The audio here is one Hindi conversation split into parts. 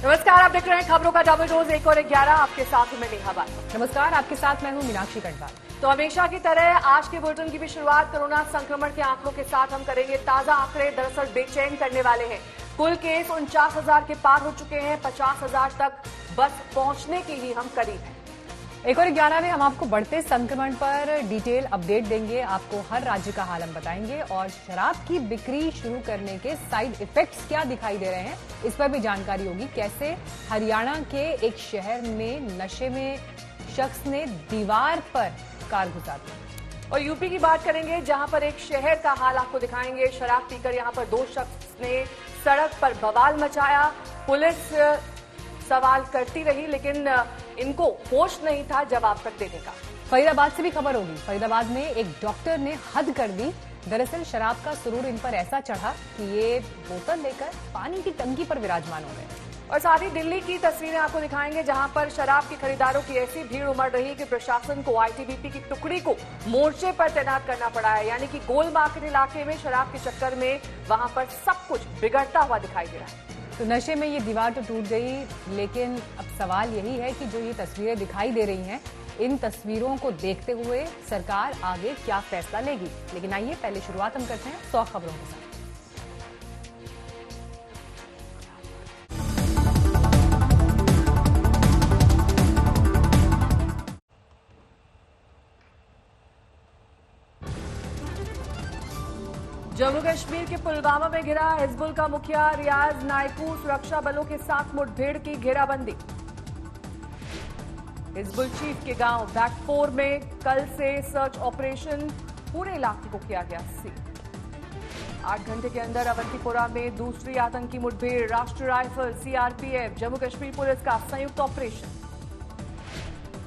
नमस्कार, आप देख रहे हैं खबरों का डबल डोज 1 और 11। आपके साथ मैं नेहा बात। नमस्कार, आपके साथ मैं हूं मीनाक्षी कटवाल। तो हमेशा की तरह आज के बुलेटिन की भी शुरुआत कोरोना संक्रमण के आंकड़ों के साथ हम करेंगे। ताजा आंकड़े दरअसल बेचैन करने वाले हैं। कुल केस 49,000 के पार हो चुके हैं। 50,000 तक बस पहुंचने के ही हम करीब हैं। 1 और 11 में हम आपको बढ़ते संक्रमण पर डिटेल अपडेट देंगे। आपको हर राज्य का हाल हम बताएंगे और शराब की बिक्री शुरू करने के साइड इफेक्ट्स क्या दिखाई दे रहे हैं, इस पर भी जानकारी होगी। कैसे हरियाणा के एक शहर में नशे में शख्स ने दीवार पर कार घुसा दी। और यूपी की बात करेंगे, जहां पर एक शहर का हाल आपको दिखाएंगे। शराब पीकर यहां पर 2 शख्स ने सड़क पर बवाल मचाया। पुलिस सवाल करती रही, लेकिन इनको होश नहीं था जवाब तक देने का। फरीदाबाद से भी खबर होगी। फरीदाबाद में एक डॉक्टर ने हद कर दी। दरअसल शराब का सुरूर इन पर ऐसा चढ़ा कि ये बोतल लेकर पानी की टंकी पर विराजमान हो गए। और साथ ही दिल्ली की तस्वीरें आपको दिखाएंगे, जहां पर शराब के खरीदारों की ऐसी भीड़ उमड़ रही कि प्रशासन को आईटीबीपी की टुकड़ी को मोर्चे पर तैनात करना पड़ा है। यानी कि गोल मार्केट इलाके में शराब के चक्कर में वहां पर सब कुछ बिगड़ता हुआ दिखाई दे रहा है। तो नशे में ये दीवार तो टूट गई, लेकिन अब सवाल यही है कि जो ये तस्वीरें दिखाई दे रही हैं, इन तस्वीरों को देखते हुए सरकार आगे क्या फैसला लेगी। लेकिन आइए पहले शुरुआत हम करते हैं 100 खबरों के साथ। जम्मू कश्मीर के पुलवामा में घिरा हिजबुल का मुखिया रियाज नायकू। सुरक्षा बलों के साथ मुठभेड़ की घेराबंदी। हिजबुल चीफ के गांव बैकपोर में कल से सर्च ऑपरेशन, पूरे इलाके को किया गया सील। 8 घंटे के अंदर अवंतीपोरा में दूसरी आतंकी मुठभेड़। राष्ट्रीय rifle, CRPF, Jammu Kashmir police का संयुक्त ऑपरेशन।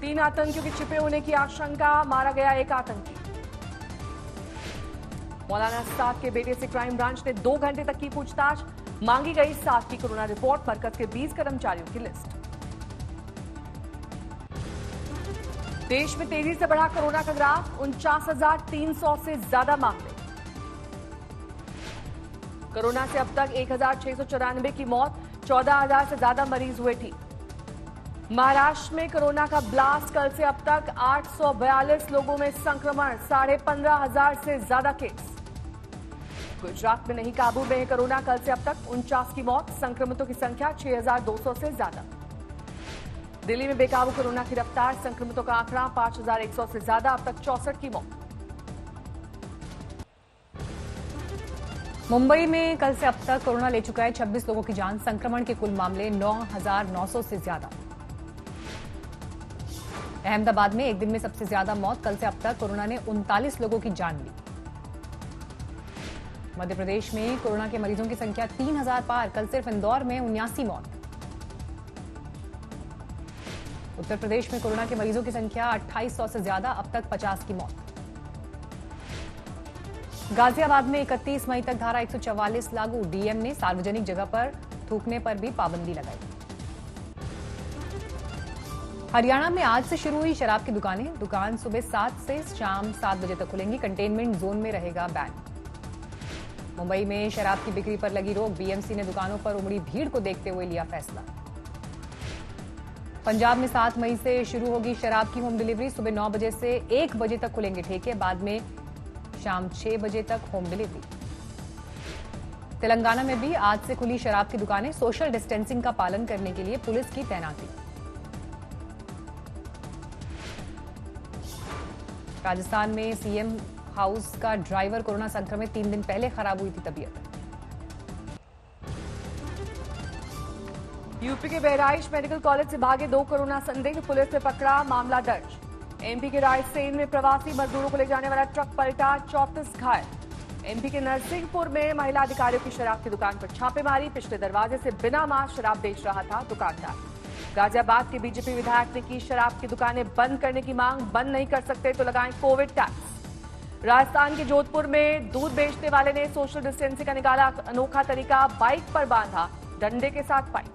3 आतंकियों के छिपे होने की आशंका, मारा गया एक आतंकी। मौलाना साद के बेटे से क्राइम ब्रांच ने 2 घंटे तक की पूछताछ। मांगी गई साद की कोरोना रिपोर्ट। मरकज के 20 कर्मचारियों की लिस्ट। देश में तेजी से बढ़ा कोरोना का ग्राफ। 49,300 से ज्यादा मामले। कोरोना से अब तक 1,694 की मौत। 14,000 से ज्यादा मरीज हुए ठीक। महाराष्ट्र में कोरोना का ब्लास्ट। कल से अब तक 842 लोगों में संक्रमण। 15,500 से ज्यादा केस। गुजरात में नहीं काबू में है कोरोना। कल से अब तक 49 की मौत। संक्रमितों की संख्या 6,200 से ज्यादा। दिल्ली में बेकाबू कोरोना की रफ्तार। संक्रमितों का आंकड़ा 5,100 से ज्यादा। अब तक 64 की मौत। मुंबई में कल से अब तक कोरोना ले चुका है 26 लोगों की जान। संक्रमण के कुल मामले 9,900 से ज्यादा। अहमदाबाद में एक दिन में सबसे ज्यादा मौत। कल से अब तक कोरोना ने 39 लोगों की जान ली। मध्य प्रदेश में कोरोना के मरीजों की संख्या 3,000 पार। कल सिर्फ इंदौर में 79 मौत। उत्तर प्रदेश में कोरोना के मरीजों की संख्या 2,800 से ज्यादा। अब तक 50 की मौत। गाजियाबाद में 31 मई तक धारा 144 लागू। डीएम ने सार्वजनिक जगह पर थूकने पर भी पाबंदी लगाई। हरियाणा में आज से शुरू हुई शराब की दुकानें। दुकान सुबह 7 से शाम 7 बजे तक खुलेंगी। कंटेनमेंट जोन में रहेगा बैन। मुंबई में शराब की बिक्री पर लगी रोक। बीएमसी ने दुकानों पर उमड़ी भीड़ को देखते हुए लिया फैसला। पंजाब में 7 मई से शुरू होगी शराब की होम डिलीवरी। सुबह 9 बजे से 1 बजे तक खुलेंगे ठेके। बाद में शाम 6 बजे तक होम डिलीवरी। तेलंगाना में भी आज से खुली शराब की दुकानें। सोशल डिस्टेंसिंग का पालन करने के लिए पुलिस की तैनाती। राजस्थान में सीएम हाउस का ड्राइवर कोरोना संक्रमित। 3 दिन पहले खराब हुई थी तबीयत। यूपी के बहराइच मेडिकल कॉलेज से भागे 2 कोरोना संदिग्ध। पुलिस ने पकड़ा, मामला दर्ज। एमपी के रायसेन में प्रवासी मजदूरों को ले जाने वाला ट्रक पलटा, 34 घायल। एमपी के नरसिंहपुर में महिला अधिकारियों की शराब की दुकान पर छापेमारी। पिछले दरवाजे से बिना मास्क शराब बेच रहा था दुकानदार। गाजियाबाद के बीजेपी विधायक ने की शराब की दुकानें बंद करने की मांग। बंद नहीं कर सकते तो लगाएं कोविड टैक्स। राजस्थान के जोधपुर में दूध बेचने वाले ने सोशल डिस्टेंसिंग का निकाला अनोखा तरीका। बाइक पर बांधा डंडे के साथ पाइप।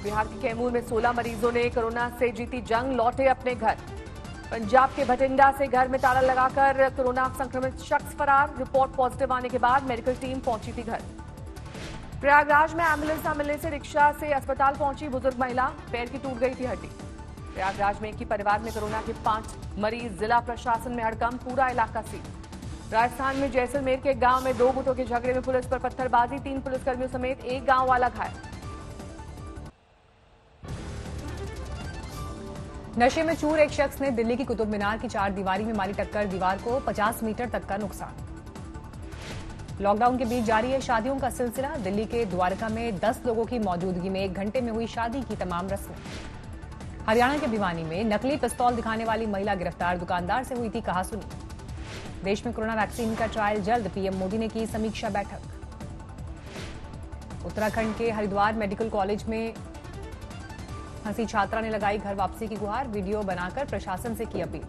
बिहार के कैमूर में 16 मरीजों ने कोरोना से जीती जंग। लौटे अपने घर। पंजाब के भटिंडा से घर में ताला लगाकर कोरोना संक्रमित शख्स फरार। रिपोर्ट पॉजिटिव आने के बाद मेडिकल टीम पहुंची थी घर। प्रयागराज में एम्बुलेंस न मिलने से रिक्शा से अस्पताल पहुंची बुजुर्ग महिला, पैर की टूट गई थी हड्डी। प्रयागराज में एक ही परिवार में कोरोना के 5 मरीज, जिला प्रशासन में हड़कंप, पूरा इलाका सील। राजस्थान में जैसलमेर के एक गांव में 2 गुटों के झगड़े में पुलिस पर पत्थरबाजी, 3 पुलिसकर्मियों समेत एक गांव वाला घायल। नशे में चूर एक शख्स ने दिल्ली की कुतुब मीनार की 4 दीवारी में मारी टक्कर, दीवार को 50 मीटर तक का नुकसान। लॉकडाउन के बीच जारी है शादियों का सिलसिला। दिल्ली के द्वारका में 10 लोगों की मौजूदगी में 1 घंटे में हुई शादी की तमाम रस्में। हरियाणा के भिवानी में नकली पिस्तौल दिखाने वाली महिला गिरफ्तार, दुकानदार से हुई थी कहासुनी। देश में कोरोना वैक्सीन का ट्रायल जल्द, पीएम मोदी ने की समीक्षा बैठक। उत्तराखंड के हरिद्वार मेडिकल कॉलेज में फंसी छात्रा ने लगाई घर वापसी की गुहार, वीडियो बनाकर प्रशासन से की अपील।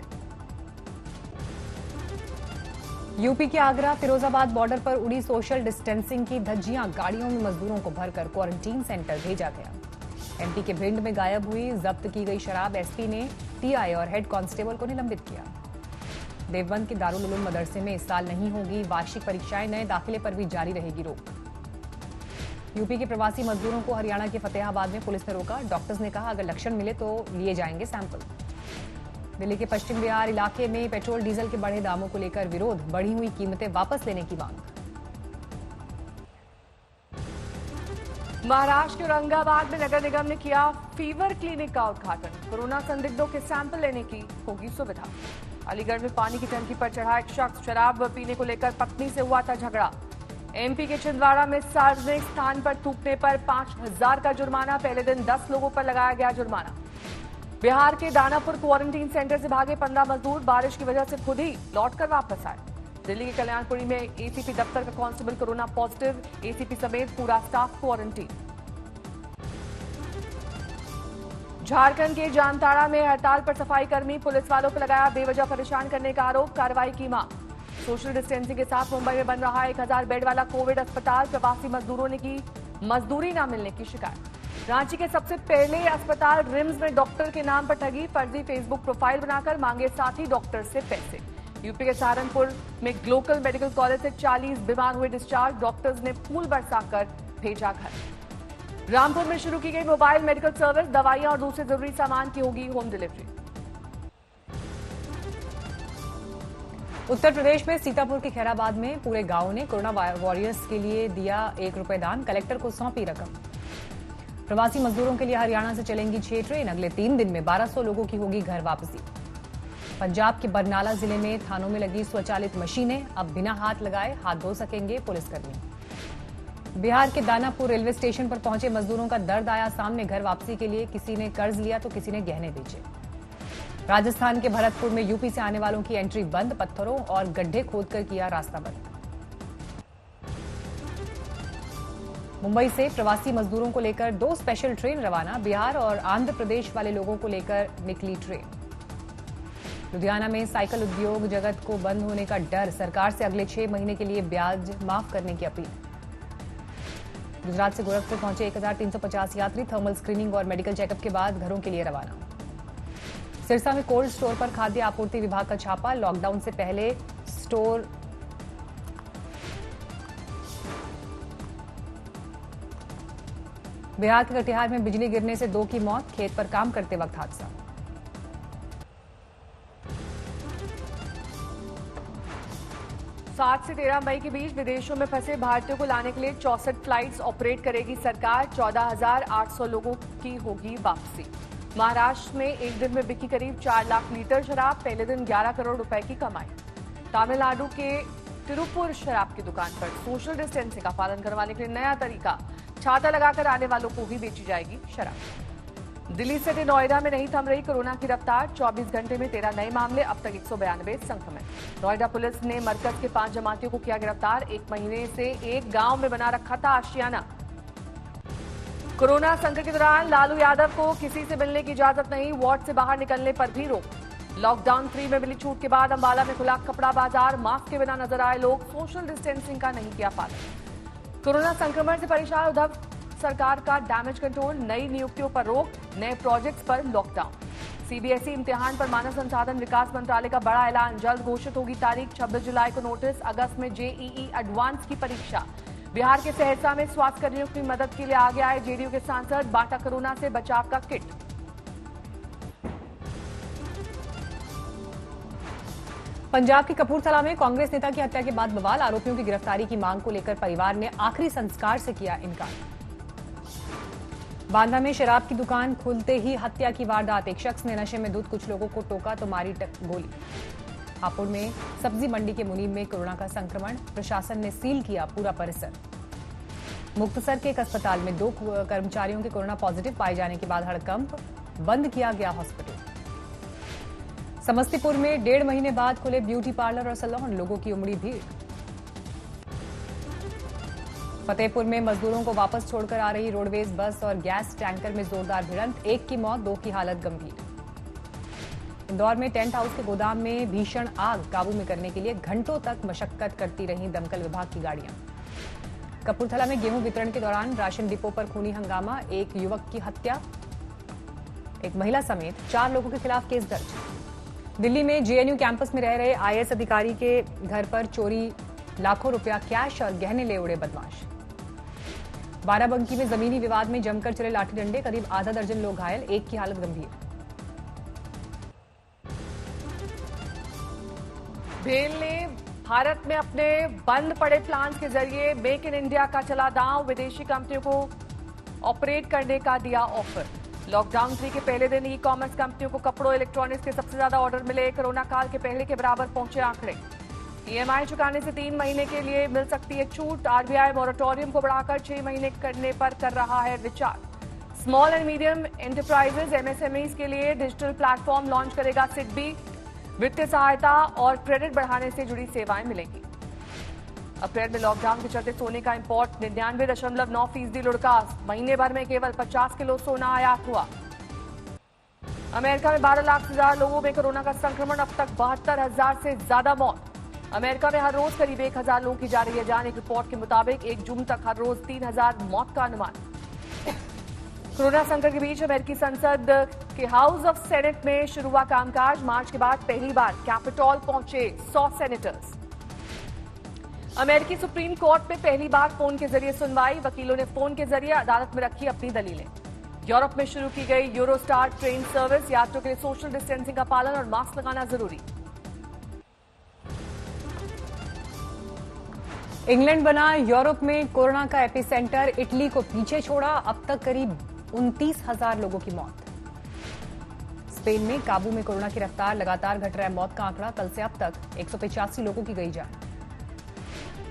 यूपी के आगरा फिरोजाबाद बॉर्डर पर उड़ी सोशल डिस्टेंसिंग की धज्जियां, गाड़ियों में मजदूरों को भरकर क्वारंटीन सेंटर भेजा गया। एमपी के भिंड में गायब हुई जब्त की गई शराब, एसपी ने टीआई और हेड कांस्टेबल को निलंबित किया। देवबंद के दारुल उलूम मदरसे में इस साल नहीं होगी वार्षिक परीक्षाएं, नए दाखिले पर भी जारी रहेगी रोक। यूपी के प्रवासी मजदूरों को हरियाणा के फतेहाबाद में पुलिस ने रोका, डॉक्टर्स ने कहा अगर लक्षण मिले तो लिए जाएंगे सैंपल। दिल्ली के पश्चिम बिहार इलाके में पेट्रोल डीजल के बढ़े दामों को लेकर विरोध, बढ़ी हुई कीमतें वापस लेने की मांग। महाराष्ट्र के औरंगाबाद में नगर निगम ने किया फीवर क्लिनिक का उद्घाटन, कोरोना संदिग्धों के सैंपल लेने की होगी सुविधा। अलीगढ़ में पानी की टंकी पर चढ़ा एक शख्स, शराब पीने को लेकर पत्नी से हुआ था झगड़ा। एमपी के छिंदवाड़ा में सार्वजनिक स्थान पर थूकने पर 5,000 का जुर्माना, पहले दिन 10 लोगों पर लगाया गया जुर्माना। बिहार के दानापुर क्वारंटीन सेंटर से भागे 15 मजदूर बारिश की वजह से खुद ही लौटकर वापस आए। दिल्ली के कल्याणपुरी में एसीपी दफ्तर का कांस्टेबल कोरोना पॉजिटिव, एसीपी समेत पूरा स्टाफ क्वारंटीन। झारखंड के जामताड़ा में हड़ताल पर सफाई कर्मी, पुलिस वालों पर लगाया बेवजह परेशान करने का आरोप, कार्रवाई की मांग। सोशल डिस्टेंसिंग के साथ मुंबई में बन रहा 1000 बेड वाला कोविड अस्पताल, प्रवासी मजदूरों ने की मजदूरी न मिलने की शिकायत। रांची के सबसे पहले अस्पताल रिम्स में डॉक्टर के नाम पर ठगी, फर्जी फेसबुक प्रोफाइल बनाकर मांगे साथी डॉक्टर से पैसे। यूपी के सहारनपुर में ग्लोबल मेडिकल कॉलेज से 40 बीमार हुए डिस्चार्ज, डॉक्टर्स ने फूल बरसाकर भेजा घर। रामपुर में शुरू की गई मोबाइल मेडिकल सर्विस, दवाइयां और दूसरे जरूरी सामान की होगी होम डिलीवरी। उत्तर प्रदेश में सीतापुर के खैराबाद में पूरे गांव ने कोरोना वॉरियर्स के लिए दिया 1 रुपए दान, कलेक्टर को सौंपी रकम। प्रवासी मजदूरों के लिए हरियाणा से चलेंगी 6 ट्रेन, अगले 3 दिन में 1200 लोगों की होगी घर वापसी। पंजाब के बरनाला जिले में थानों में लगी स्वचालित मशीनें, अब बिना हाथ लगाए हाथ धो सकेंगे पुलिसकर्मी। बिहार के दानापुर रेलवे स्टेशन पर पहुंचे मजदूरों का दर्द आया सामने, घर वापसी के लिए किसी ने कर्ज लिया तो किसी ने गहने बेचे। राजस्थान के भरतपुर में यूपी से आने वालों की एंट्री बंद, पत्थरों और गड्ढे खोदकर किया रास्ता बंद। मुंबई से प्रवासी मजदूरों को लेकर 2 स्पेशल ट्रेन रवाना, बिहार और आंध्र प्रदेश वाले लोगों को लेकर निकली ट्रेन। लुधियाना में साइकिल उद्योग जगत को बंद होने का डर, सरकार से अगले 6 महीने के लिए ब्याज माफ करने की अपील। गुजरात से गोरखपुर पहुंचे 1350 यात्री, थर्मल स्क्रीनिंग और मेडिकल चेकअप के बाद घरों के लिए रवाना। सिरसा में कोल्ड स्टोर पर खाद्य आपूर्ति विभाग का छापा, लॉकडाउन से पहले स्टोर बिहार के कटिहार में बिजली गिरने से 2 की मौत, खेत पर काम करते वक्त हादसा। सात से 13 मई के बीच विदेशों में फंसे भारतीयों को लाने के लिए 64 फ्लाइट्स ऑपरेट करेगी सरकार, 14,800 लोगों की होगी वापसी। महाराष्ट्र में एक दिन में बिकी करीब 4 लाख लीटर शराब, पहले दिन 11 करोड़ रुपए की कमाई। तमिलनाडु के तिरुपुर शराब की दुकान पर सोशल डिस्टेंसिंग का पालन करवाने के लिए नया तरीका, छाता लगाकर आने वालों को ही बेची जाएगी शराब। दिल्ली से नोएडा में नहीं थम रही कोरोना की रफ्तार, 24 घंटे में 13 नए मामले, अब तक 192 संक्रमित। नोएडा पुलिस ने मरकज के 5 जमातियों को किया गिरफ्तार, 1 महीने से एक गांव में बना रखा था आशियाना। कोरोना संकट के दौरान लालू यादव को किसी से मिलने की इजाजत नहीं, वार्ड से बाहर निकलने पर भी रोक। लॉकडाउन 3 में मिली छूट के बाद अंबाला में खुला कपड़ा बाजार, मास्क के बिना नजर आए लोग, सोशल डिस्टेंसिंग का नहीं किया पालन। कोरोना संक्रमण से परेशान उद्धव सरकार का डैमेज कंट्रोल, नई नियुक्तियों पर रोक, नए प्रोजेक्ट्स पर लॉकडाउन। सीबीएसई इम्तिहान पर मानव संसाधन विकास मंत्रालय का बड़ा ऐलान, जल्द घोषित होगी तारीख। 26 जुलाई को नोटिस, अगस्त में जेईई एडवांस की परीक्षा। बिहार के सहरसा में स्वास्थ्यकर्मियों की मदद के लिए आगे आए जेडीयू के सांसद, बांटा कोरोना से बचाव का किट। पंजाब के कपूरथला में कांग्रेस नेता की हत्या के बाद बवाल, आरोपियों की गिरफ्तारी की मांग को लेकर परिवार ने आखिरी संस्कार से किया इनकार। बांदा में शराब की दुकान खुलते ही हत्या की वारदात, एक शख्स ने नशे में धुत कुछ लोगों को टोका तो मारी गोली। हापुड़ में सब्जी मंडी के मुनीम में कोरोना का संक्रमण, प्रशासन ने सील किया पूरा परिसर। मुक्तसर के एक अस्पताल में 2 कर्मचारियों के कोरोना पॉजिटिव पाए जाने के बाद हड़कंप, बंद किया गया हॉस्पिटल। समस्तीपुर में 1.5 महीने बाद खुले ब्यूटी पार्लर और सैलून, लोगों की उमड़ी भीड़। फतेहपुर में मजदूरों को वापस छोड़कर आ रही रोडवेज बस और गैस टैंकर में जोरदार भिड़ंत, 1 की मौत, 2 की हालत गंभीर। इंदौर में टेंट हाउस के गोदाम में भीषण आग, काबू में करने के लिए घंटों तक मशक्कत करती रहीं दमकल विभाग की गाड़ियां। कपूरथला में गेहूं वितरण के दौरान राशन डिपो पर खूनी हंगामा, 1 युवक की हत्या, 1 महिला समेत 4 लोगों के खिलाफ केस दर्ज। दिल्ली में जेएनयू कैंपस में रह रहे आईएएस अधिकारी के घर पर चोरी, लाखों रुपया कैश और गहने ले उड़े बदमाश। बाराबंकी में जमीनी विवाद में जमकर चले लाठी डंडे, करीब आधा दर्जन लोग घायल, 1 की हालत गंभीर। भेल ने भारत में अपने बंद पड़े प्लांट्स के जरिए मेक इन इंडिया का चला दांव, विदेशी कंपनियों को ऑपरेट करने का दिया ऑफर। लॉकडाउन 3 के पहले दिन ई कॉमर्स कंपनियों को कपड़ों, इलेक्ट्रॉनिक्स के सबसे ज्यादा ऑर्डर मिले, कोरोना काल के पहले के बराबर पहुंचे आंकड़े। ईएमआई चुकाने से 3 महीने के लिए मिल सकती है छूट, आरबीआई मोरेटोरियम को बढ़ाकर 6 महीने करने पर कर रहा है विचार। Small and medium enterprises MSMEs के लिए डिजिटल प्लेटफॉर्म लॉन्च करेगा सिडबी, वित्तीय सहायता और क्रेडिट बढ़ाने से जुड़ी सेवाएं मिलेंगी। अप्रैल में लॉकडाउन के चलते सोने का इंपोर्ट 99.9% लुढ़का, महीने भर में केवल 50 किलो सोना आयात हुआ। अमेरिका में 12 लाख से ज्यादा लोगों में कोरोना का संक्रमण, अब तक 72,000 से ज्यादा मौत। अमेरिका में हर रोज करीब 1,000 लोगों की जा रही है जान, एक रिपोर्ट के मुताबिक 1 जून तक हर रोज 3,000 मौत का अनुमान। कोरोना संकट के बीच अमेरिकी संसद के हाउस ऑफ सेनेट में शुरू हुआ कामकाज, मार्च के बाद पहली बार कैपिटॉल पहुंचे 100 सेनेटर्स। अमेरिकी सुप्रीम कोर्ट में पहली बार फोन के जरिए सुनवाई, वकीलों ने फोन के जरिए अदालत में रखी अपनी दलीलें। यूरोप में शुरू की गई यूरोस्टार ट्रेन सर्विस, यात्रियों के लिए सोशल डिस्टेंसिंग का पालन और मास्क लगाना जरूरी। इंग्लैंड बना यूरोप में कोरोना का एपिसेंटर, इटली को पीछे छोड़ा, अब तक करीब 29,000 लोगों की मौत। स्पेन में काबू में कोरोना की रफ्तार, लगातार घट रहा है मौत का आंकड़ा, कल से अब तक 185 लोगों की गई जान।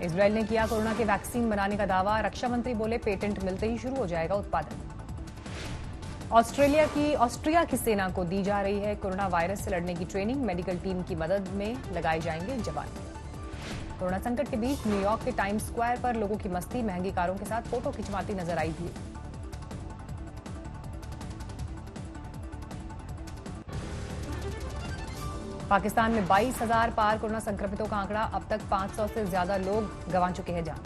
इजरायल ने किया कोरोना के वैक्सीन बनाने का दावा, रक्षा मंत्री बोले पेटेंट मिलते ही शुरू हो जाएगा उत्पादन। ऑस्ट्रिया की सेना को दी जा रही है कोरोना वायरस से लड़ने की ट्रेनिंग, मेडिकल टीम की मदद में लगाए जाएंगे जवान। कोरोना संकट के बीच न्यूयॉर्क के टाइम्स स्क्वायर पर लोगों की मस्ती, महंगी कारों के साथ फोटो खिंचवाती नजर आई भीड़। पाकिस्तान में 22,000 पार कोरोना संक्रमितों का आंकड़ा, अब तक 500 से ज्यादा लोग गंवा चुके हैं जान।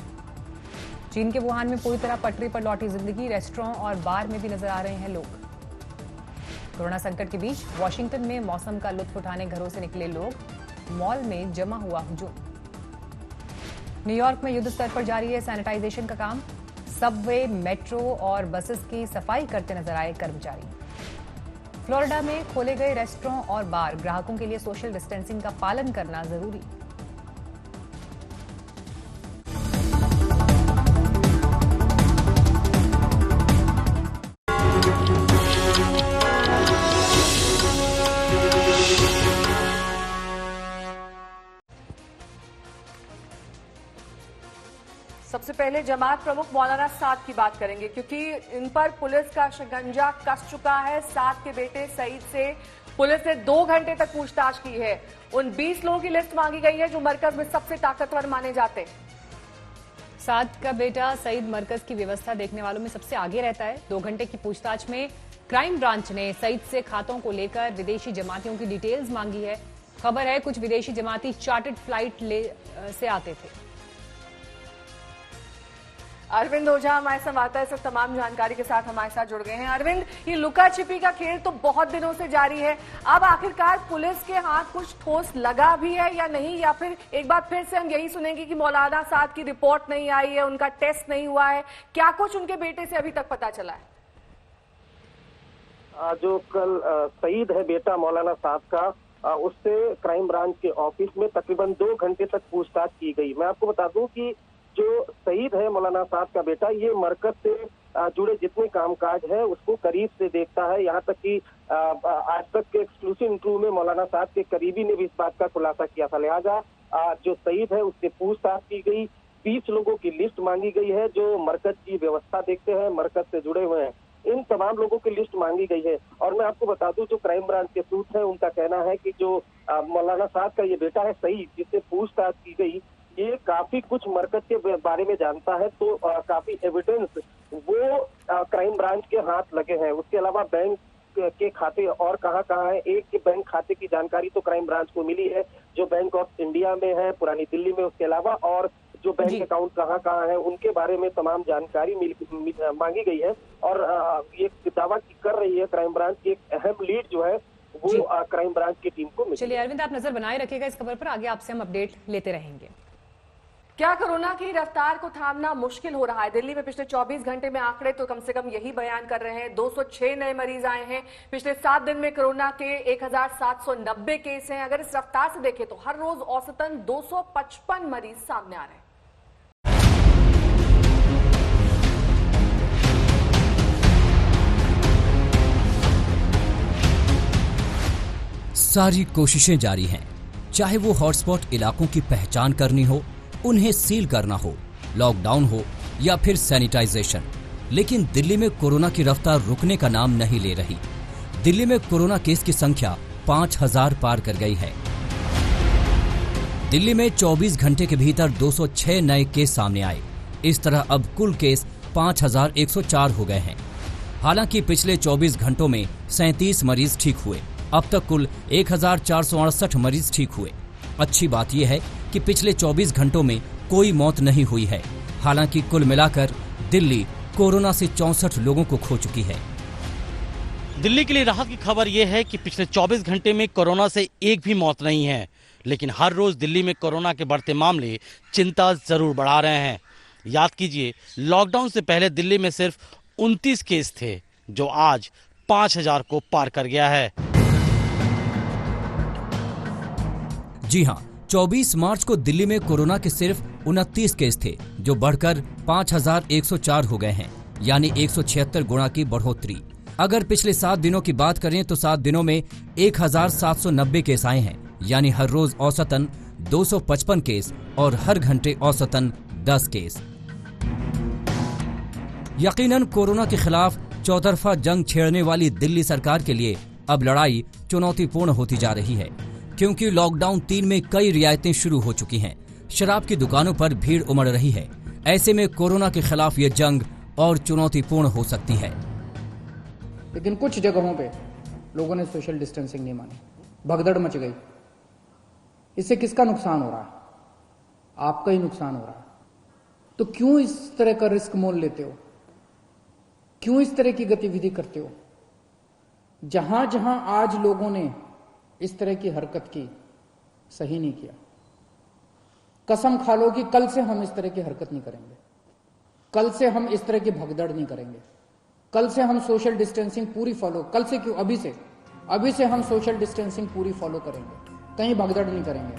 चीन के वुहान में पूरी तरह पटरी पर लौटी जिंदगी, रेस्टोरेंट और बार में भी नजर आ रहे हैं लोग। कोरोना संकट के बीच वॉशिंगटन में मौसम का लुत्फ उठाने घरों से निकले लोग, मॉल में जमा हुआ हुजूम। न्यूयॉर्क में युद्ध स्तर पर जारी है सैनिटाइजेशन का काम, सबवे, मेट्रो और बसेस की सफाई करते नजर आए कर्मचारी। फ्लोरिडा में खोले गए रेस्टोरेंट और बार, ग्राहकों के लिए सोशल डिस्टेंसिंग का पालन करना जरूरी। सबसे पहले जमात प्रमुख मौलाना साद की बात करेंगे, क्योंकि इन पर पुलिस का शिकंजा कस चुका है। साद के बेटे सईद से पुलिस ने 2 घंटे तक पूछताछ की है। उन 20 लोगों की लिस्ट मांगी गई है जो मरकज में सबसे ताकतवर माने जाते। साद का बेटा सईद मरकज की व्यवस्था देखने वालों में सबसे आगे रहता है। 2 घंटे की पूछताछ में क्राइम ब्रांच ने सईद से खातों को लेकर विदेशी जमातियों की डिटेल्स मांगी है। खबर है कुछ विदेशी जमाती चार्टर्ड फ्लाइट से आते थे। अरविंद ओझा हमारे संवाददाता इस वक्त तमाम जानकारी के साथ हमारे साथ जुड़ गए हैं। अरविंद, ये लुका छिपी का खेल तो बहुत दिनों से जारी है, अब आखिरकार पुलिस के हाथ कुछ ठोस लगा भी है या नहीं, या फिर एक बार फिर से हम यही सुनेंगे कि मौलाना साहब की रिपोर्ट नहीं आई है, उनका टेस्ट नहीं हुआ है, क्या कुछ उनके बेटे से अभी तक पता चला है? जो कल सईद है बेटा मौलाना साहब का, उससे क्राइम ब्रांच के ऑफिस में तकरीबन 2 घंटे तक पूछताछ की गई। मैं आपको बता दूं कि जो सईद है मौलाना साहब का बेटा, ये मरकज से जुड़े जितने कामकाज है उसको करीब से देखता है। यहाँ तक कि आज तक के एक्सक्लूसिव इंटरव्यू में मौलाना साहब के करीबी ने भी इस बात का खुलासा किया था। लिहाजा जो सईद है उससे पूछताछ की गई, 20 लोगों की लिस्ट मांगी गई है जो मरकज की व्यवस्था देखते हैं, मरकज से जुड़े हुए हैं, इन तमाम लोगों की लिस्ट मांगी गई है। और मैं आपको बता दूं, जो क्राइम ब्रांच के सूत्र हैं उनका कहना है कि जो मौलाना साहब का ये बेटा है सईद, जिससे पूछताछ की गई, ये काफी कुछ मरकज के बारे में जानता है, तो काफी एविडेंस वो क्राइम ब्रांच के हाथ लगे हैं। उसके अलावा बैंक के खाते और कहाँ है, एक के बैंक खाते की जानकारी तो क्राइम ब्रांच को मिली है जो बैंक ऑफ इंडिया में है पुरानी दिल्ली में, उसके अलावा और जो बैंक अकाउंट कहाँ है उनके बारे में तमाम जानकारी मांगी गई है। और ये दावा कर रही है क्राइम ब्रांच की एक अहम लीड जो है वो क्राइम ब्रांच की टीम को मिली। चलिए अरविंद, आप नजर बनाए रखिएगा इस खबर पर, आगे आपसे हम अपडेट लेते रहेंगे। क्या कोरोना की रफ्तार को थामना मुश्किल हो रहा है? दिल्ली में पिछले 24 घंटे में आंकड़े तो कम से कम यही बयान कर रहे हैं। 206 नए मरीज आए हैं। पिछले 7 दिन में कोरोना के 1790 केस हैं। अगर इस रफ्तार से देखें तो हर रोज औसतन 255 मरीज सामने आ रहे हैं। सारी कोशिशें जारी हैं, चाहे वो हॉटस्पॉट इलाकों की पहचान करनी हो, उन्हें सील करना हो, लॉकडाउन हो या फिर सैनिटाइजेशन, लेकिन दिल्ली में कोरोना की रफ्तार रुकने का नाम नहीं ले रही। दिल्ली में कोरोना केस की संख्या 5000 पार कर गई है। दिल्ली में 24 घंटे के भीतर 206 नए केस सामने आए। इस तरह अब कुल केस 5104 हो गए हैं। हालांकि पिछले 24 घंटों में 37 मरीज ठीक हुए। अब तक कुल 1468 मरीज ठीक हुए। अच्छी बात यह है कि पिछले 24 घंटों में कोई मौत नहीं हुई है। हालांकि कुल मिलाकर दिल्ली कोरोना से 64 लोगों को खो चुकी है। दिल्ली के लिए राहत की खबर यह है कि पिछले 24 घंटे में कोरोना से एक भी मौत नहीं है, लेकिन हर रोज दिल्ली में कोरोना के बढ़ते मामले चिंता जरूर बढ़ा रहे हैं। याद कीजिए, लॉकडाउन से पहले दिल्ली में सिर्फ 29 केस थे, जो आज 5000 को पार कर गया है। जी हां, 24 मार्च को दिल्ली में कोरोना के सिर्फ 29 केस थे, जो बढ़कर 5104 हो गए हैं, यानी 176 गुना की बढ़ोतरी। अगर पिछले 7 दिनों की बात करें तो 7 दिनों में 1790 केस आए हैं, यानी हर रोज औसतन 255 केस और हर घंटे औसतन 10 केस। यकीनन कोरोना के खिलाफ चौतरफा जंग छेड़ने वाली दिल्ली सरकार के लिए अब लड़ाई चुनौतीपूर्ण होती जा रही है, क्योंकि लॉकडाउन 3 में कई रियायतें शुरू हो चुकी हैं। शराब की दुकानों पर भीड़ उमड़ रही है। ऐसे में कोरोना के खिलाफ ये जंग और चुनौतीपूर्ण हो सकती है। लेकिन कुछ जगहों पे लोगों ने सोशल डिस्टेंसिंग नहीं मानी, भगदड़ मच गई। इससे किसका नुकसान हो रहा है? आपका ही नुकसान हो रहा है। तो क्यों इस तरह का रिस्क मोल लेते हो? क्यों इस तरह की गतिविधि करते हो? जहां जहां आज लोगों ने इस तरह की हरकत की, सही नहीं किया। कसम खा लो कि कल से हम इस तरह की हरकत नहीं करेंगे, कल से हम इस तरह की भगदड़ नहीं करेंगे, कल से हम सोशल डिस्टेंसिंग पूरी फॉलो, कल से क्यों, अभी से हम सोशल डिस्टेंसिंग पूरी फॉलो करेंगे, कहीं भगदड़ नहीं करेंगे।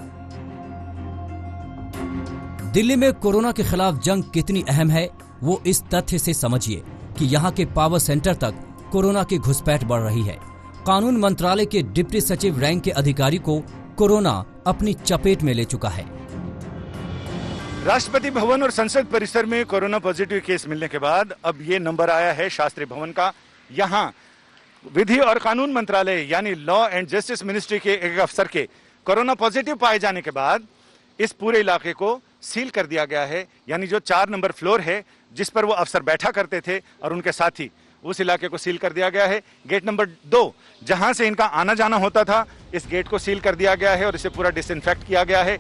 दिल्ली में कोरोना के खिलाफ जंग कितनी अहम है वो इस तथ्य से समझिए कि यहाँ के पावर सेंटर तक कोरोना की घुसपैठ बढ़ रही है। कानून मंत्रालय के डिप्टी सचिव रैंक के अधिकारी को कोरोना अपनी चपेट में ले चुका है। राष्ट्रपति भवन और संसद परिसर में कोरोना पॉजिटिव केस मिलने के बाद अब ये नंबर आया है शास्त्री भवन का। यहाँ विधि और कानून मंत्रालय यानी लॉ एंड जस्टिस मिनिस्ट्री के एक अफसर के कोरोना पॉजिटिव पाए जाने के बाद इस पूरे इलाके को सील कर दिया गया है। यानी जो 4 नंबर फ्लोर है जिस पर वो अफसर बैठा करते थे और उनके साथी, उस इलाके को सील कर दिया गया है। गेट नंबर 2 जहां से इनका आना जाना होता था, इस गेट को सील कर दिया गया है और इसे पूरा डिसइंफेक्ट किया गया है।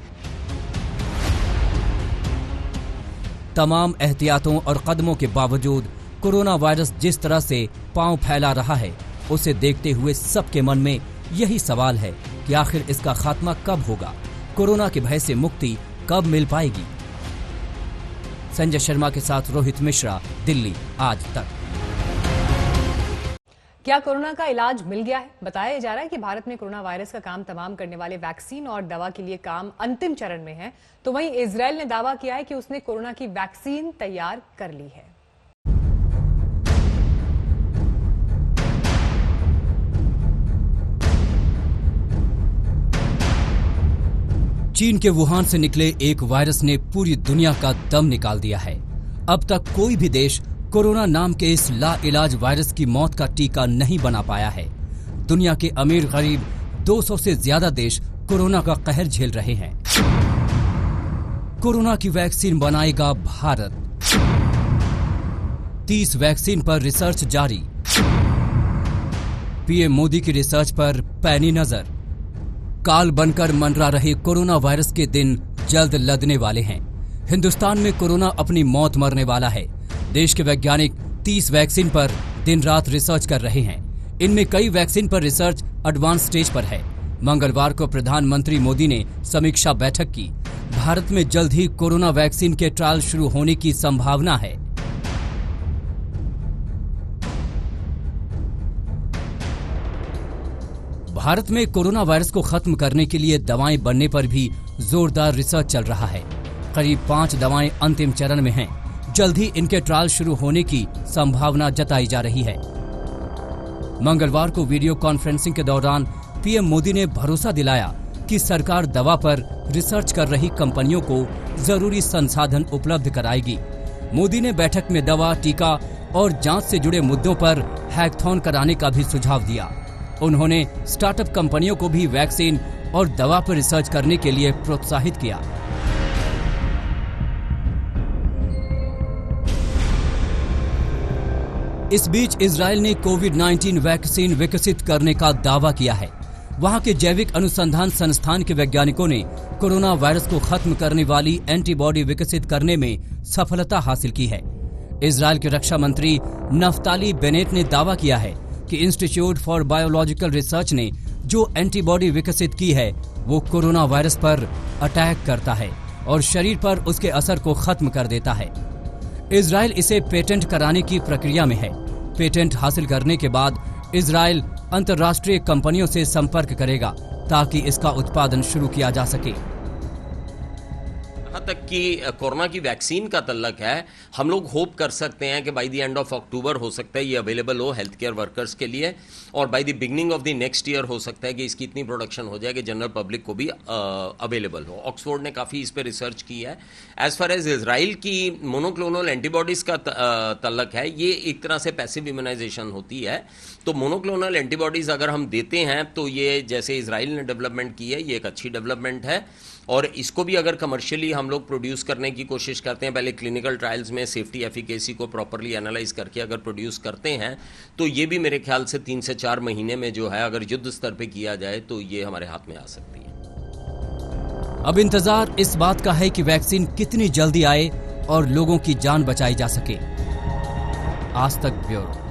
तमाम एहतियातों और कदमों के बावजूद कोरोना वायरस जिस तरह से पांव फैला रहा है, उसे देखते हुए सबके मन में यही सवाल है कि आखिर इसका खात्मा कब होगा, कोरोना के भय से मुक्ति कब मिल पाएगी। संजय शर्मा के साथ रोहित मिश्रा, दिल्ली आज तक। क्या कोरोना का इलाज मिल गया है? बताया जा रहा है कि भारत में कोरोना वायरस का काम तमाम करने वाले वैक्सीन और दवा के लिए काम अंतिम चरण में है। तो वहीं इजराइल ने दावा किया है कि उसने कोरोना की वैक्सीन तैयार कर ली है। चीन के वुहान से निकले एक वायरस ने पूरी दुनिया का दम निकाल दिया है। अब तक कोई भी देश कोरोना नाम के इस लाइलाज वायरस की मौत का टीका नहीं बना पाया है। दुनिया के अमीर गरीब 200 से ज्यादा देश कोरोना का कहर झेल रहे हैं। कोरोना की वैक्सीन बनाएगा भारत। 30 वैक्सीन पर रिसर्च जारी। पीएम मोदी की रिसर्च पर पैनी नजर। काल बनकर मंडरा रहे कोरोना वायरस के दिन जल्द लदने वाले हैं। हिंदुस्तान में कोरोना अपनी मौत मरने वाला है। देश के वैज्ञानिक 30 वैक्सीन पर दिन रात रिसर्च कर रहे हैं। इनमें कई वैक्सीन पर रिसर्च एडवांस स्टेज पर है। मंगलवार को प्रधानमंत्री मोदी ने समीक्षा बैठक की। भारत में जल्द ही कोरोना वैक्सीन के ट्रायल शुरू होने की संभावना है। भारत में कोरोना वायरस को खत्म करने के लिए दवाएं बनने पर भी जोरदार रिसर्च चल रहा है। करीब 5 दवाएं अंतिम चरण में हैं। जल्द ही इनके ट्रायल शुरू होने की संभावना जताई जा रही है। मंगलवार को वीडियो कॉन्फ्रेंसिंग के दौरान पीएम मोदी ने भरोसा दिलाया कि सरकार दवा पर रिसर्च कर रही कंपनियों को जरूरी संसाधन उपलब्ध कराएगी। मोदी ने बैठक में दवा, टीका और जांच से जुड़े मुद्दों पर हैकथॉन कराने का भी सुझाव दिया। उन्होंने स्टार्टअप कंपनियों को भी वैक्सीन और दवा पर रिसर्च करने के लिए प्रोत्साहित किया। इस बीच इजराइल ने कोविड-19 वैक्सीन विकसित करने का दावा किया है। वहां के जैविक अनुसंधान संस्थान के वैज्ञानिकों ने कोरोना वायरस को खत्म करने वाली एंटीबॉडी विकसित करने में सफलता हासिल की है। इजराइल के रक्षा मंत्री नफ्ताली बेनेट ने दावा किया है कि इंस्टीट्यूट फॉर बायोलॉजिकल रिसर्च ने जो एंटीबॉडी विकसित की है वो कोरोना वायरस पर अटैक करता है और शरीर पर उसके असर को खत्म कर देता है। इजराइल इसे पेटेंट कराने की प्रक्रिया में है। पेटेंट हासिल करने के बाद इजराइल अंतर्राष्ट्रीय कंपनियों से संपर्क करेगा ताकि इसका उत्पादन शुरू किया जा सके। यहाँ तक कि कोरोना की वैक्सीन का तल्लक है, हम लोग होप कर सकते हैं कि by the end of October हो सकता है ये अवेलेबल हो हेल्थ केयर वर्कर्स के लिए, और by the beginning of the next year हो सकता है कि इसकी इतनी प्रोडक्शन हो जाए कि जनरल पब्लिक को भी अवेलेबल हो। ऑक्सफोर्ड ने काफ़ी इस पर रिसर्च की है। एज फार एज इजराइल की मोनोक्लोनल एंटीबॉडीज़ का तल्लक है, ये एक तरह से पैसिव इम्यूनाइजेशन होती है। तो मोनोक्लोनल एंटीबॉडीज़ अगर हम देते हैं तो ये जैसे इजराइल ने डेवलपमेंट की है, ये एक अच्छी डेवलपमेंट है। और इसको भी अगर कमर्शियली हम लोग प्रोड्यूस करने की कोशिश करते हैं, पहले क्लिनिकल ट्रायल्स में सेफ्टी एफिकेसी को प्रॉपरली एनालाइज करके अगर प्रोड्यूस करते हैं, तो ये भी मेरे ख्याल से 3 से 4 महीने में जो है अगर युद्ध स्तर पे किया जाए तो ये हमारे हाथ में आ सकती है। अब इंतजार इस बात का है कि वैक्सीन कितनी जल्दी आए और लोगों की जान बचाई जा सके। आज तक ब्यूरो।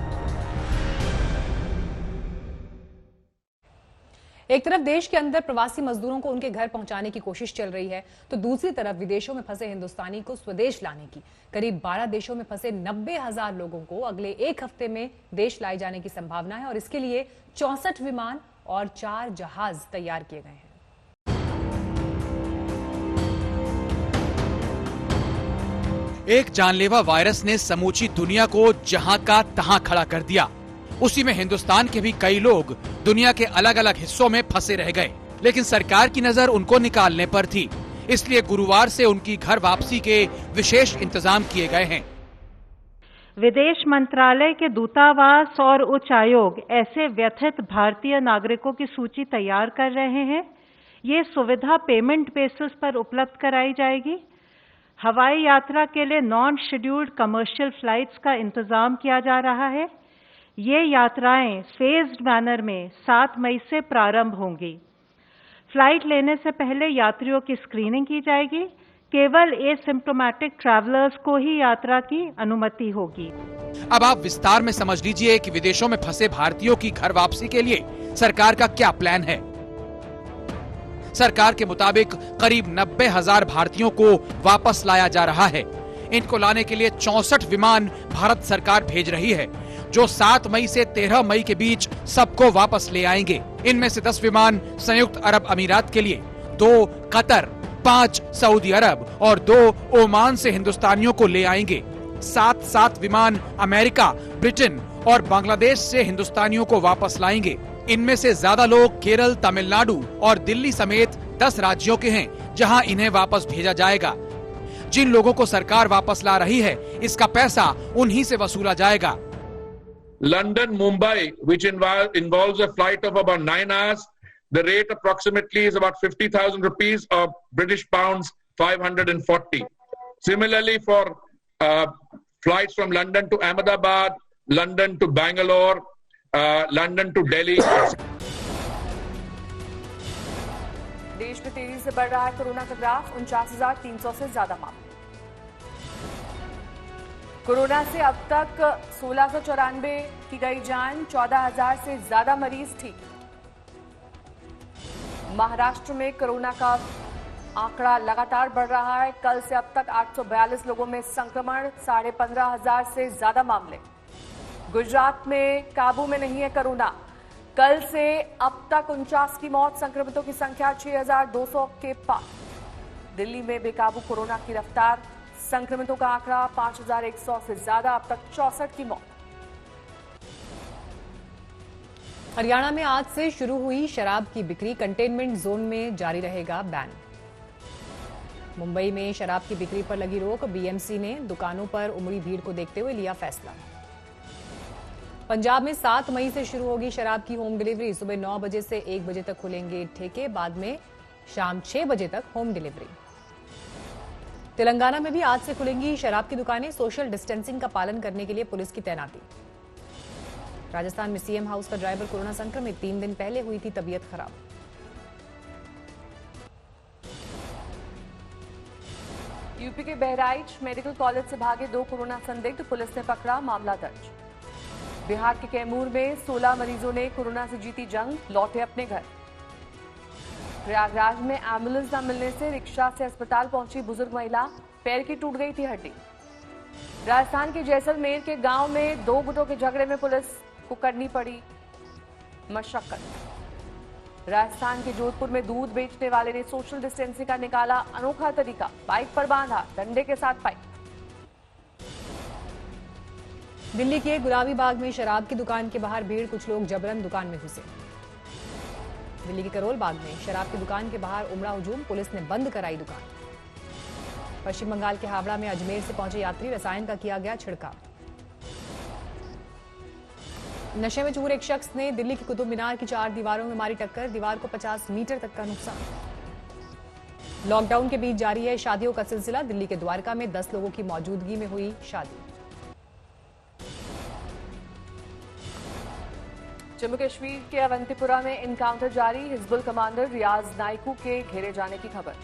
एक तरफ देश के अंदर प्रवासी मजदूरों को उनके घर पहुंचाने की कोशिश चल रही है, तो दूसरी तरफ विदेशों में फंसे हिंदुस्तानी को स्वदेश लाने की करीब 12 देशों में फंसे 90,000 लोगों को अगले 1 हफ्ते में देश लाए जाने की संभावना है और इसके लिए 64 विमान और 4 जहाज तैयार किए गए हैं। एक जानलेवा वायरस ने समूची दुनिया को जहां का तहां खड़ा कर दिया। उसी में हिंदुस्तान के भी कई लोग दुनिया के अलग अलग हिस्सों में फंसे रह गए, लेकिन सरकार की नजर उनको निकालने पर थी। इसलिए गुरुवार से उनकी घर वापसी के विशेष इंतजाम किए गए हैं। विदेश मंत्रालय के दूतावास और उच्च आयोग ऐसे व्यथित भारतीय नागरिकों की सूची तैयार कर रहे हैं। ये सुविधा पेमेंट बेसिस पर उपलब्ध कराई जाएगी। हवाई यात्रा के लिए नॉन शेड्यूल्ड कमर्शियल फ्लाइट्स का इंतजाम किया जा रहा है। ये यात्राएं फेज्ड मैनर में 7 मई से प्रारंभ होंगी। फ्लाइट लेने से पहले यात्रियों की स्क्रीनिंग की जाएगी। केवल एसिम्प्टोमेटिक ट्रैवलर्स को ही यात्रा की अनुमति होगी। अब आप विस्तार में समझ लीजिए कि विदेशों में फंसे भारतीयों की घर वापसी के लिए सरकार का क्या प्लान है। सरकार के मुताबिक करीब 90,000 भारतीयों को वापस लाया जा रहा है। इनको लाने के लिए 64 विमान भारत सरकार भेज रही है, जो 7 मई से 13 मई के बीच सबको वापस ले आएंगे। इनमें से 10 विमान संयुक्त अरब अमीरात के लिए, 2 कतर, 5 सऊदी अरब और 2 ओमान से हिंदुस्तानियों को ले आएंगे। 7 विमान अमेरिका, ब्रिटेन और बांग्लादेश से हिंदुस्तानियों को वापस लाएंगे। इनमें से ज्यादा लोग केरल, तमिलनाडु और दिल्ली समेत 10 राज्यों के हैं, जहां इन्हें वापस भेजा जाएगा। जिन लोगों को सरकार वापस ला रही है, इसका पैसा उन्हीं से वसूला जाएगा। London, Mumbai, which involves a flight of about 9 hours, the rate approximately is about 50,000 rupees or British pounds 540. Similarly, for flights from London to Ahmedabad, London to Bangalore, London to Delhi. देश में तेजी से बढ़ रहा है कोरोना का ग्राफ, 49,300 से ज्यादा मामले। कोरोना से अब तक 1694 की गई जान, 14,000 से ज्यादा मरीज ठीक। महाराष्ट्र में कोरोना का आंकड़ा लगातार बढ़ रहा है। कल से अब तक 842 लोगों में संक्रमण, 15,500 से ज्यादा मामले। गुजरात में काबू में नहीं है कोरोना। कल से अब तक 49 की मौत, संक्रमितों की संख्या 6,200 के पार। दिल्ली में बेकाबू कोरोना की रफ्तार, संक्रमितों का आंकड़ा 5,100 से ज्यादा, अब तक 64 की मौत। हरियाणा में आज से शुरू हुई शराब की बिक्री, कंटेनमेंट जोन में जारी रहेगा बैन। मुंबई में शराब की बिक्री पर लगी रोक, बीएमसी ने दुकानों पर उमड़ी भीड़ को देखते हुए लिया फैसला। पंजाब में 7 मई से शुरू होगी शराब की होम डिलीवरी। सुबह 9 बजे से 1 बजे तक खुलेंगे ठेके, बाद में शाम 6 बजे तक होम डिलीवरी। तेलंगाना में भी आज से खुलेंगी शराब की दुकानें, सोशल डिस्टेंसिंग का पालन करने के लिए पुलिस की तैनाती। राजस्थान में सीएम हाउस का ड्राइवर कोरोना संक्रमित, 3 दिन पहले हुई थी तबीयत खराब। यूपी के बहराइच मेडिकल कॉलेज से भागे 2 कोरोना संदिग्ध, पुलिस ने पकड़ा, मामला दर्ज। बिहार के कैमूर में 16 मरीजों ने कोरोना से जीती जंग, लौटे अपने घर। प्रयागराज में एम्बुलेंस न मिलने से रिक्शा से अस्पताल पहुंची बुजुर्ग महिला, पैर की टूट गई थी हड्डी। राजस्थान के जैसलमेर के गांव में 2 गुटों के झगड़े में पुलिस को करनी पड़ी मशक्कत। राजस्थान के जोधपुर में दूध बेचने वाले ने सोशल डिस्टेंसिंग का निकाला अनोखा तरीका, बाइक पर बांधा डंडे के साथ पाइप। दिल्ली के गुलाबी बाग में शराब की दुकान के बाहर भीड़, कुछ लोग जबरन दुकान में घुसे। दिल्ली के करोल बाग में शराब की दुकान के बाहर उमड़ा हुजूम, पुलिस ने बंद कराई दुकान। पश्चिम बंगाल के हावड़ा में अजमेर से पहुंचे यात्री, रसायन का किया गया छिड़काव। नशे में चूर एक शख्स ने दिल्ली की कुतुब मीनार की 4 दीवारों में मारी टक्कर, दीवार को 50 मीटर तक का नुकसान। लॉकडाउन के बीच जारी है शादियों का सिलसिला, दिल्ली के द्वारका में 10 लोगों की मौजूदगी में हुई शादी। जम्मू कश्मीर के अवंतीपुरा में एनकाउंटर जारी, हिजबुल कमांडर रियाज नाइकू के घेरे जाने की खबर।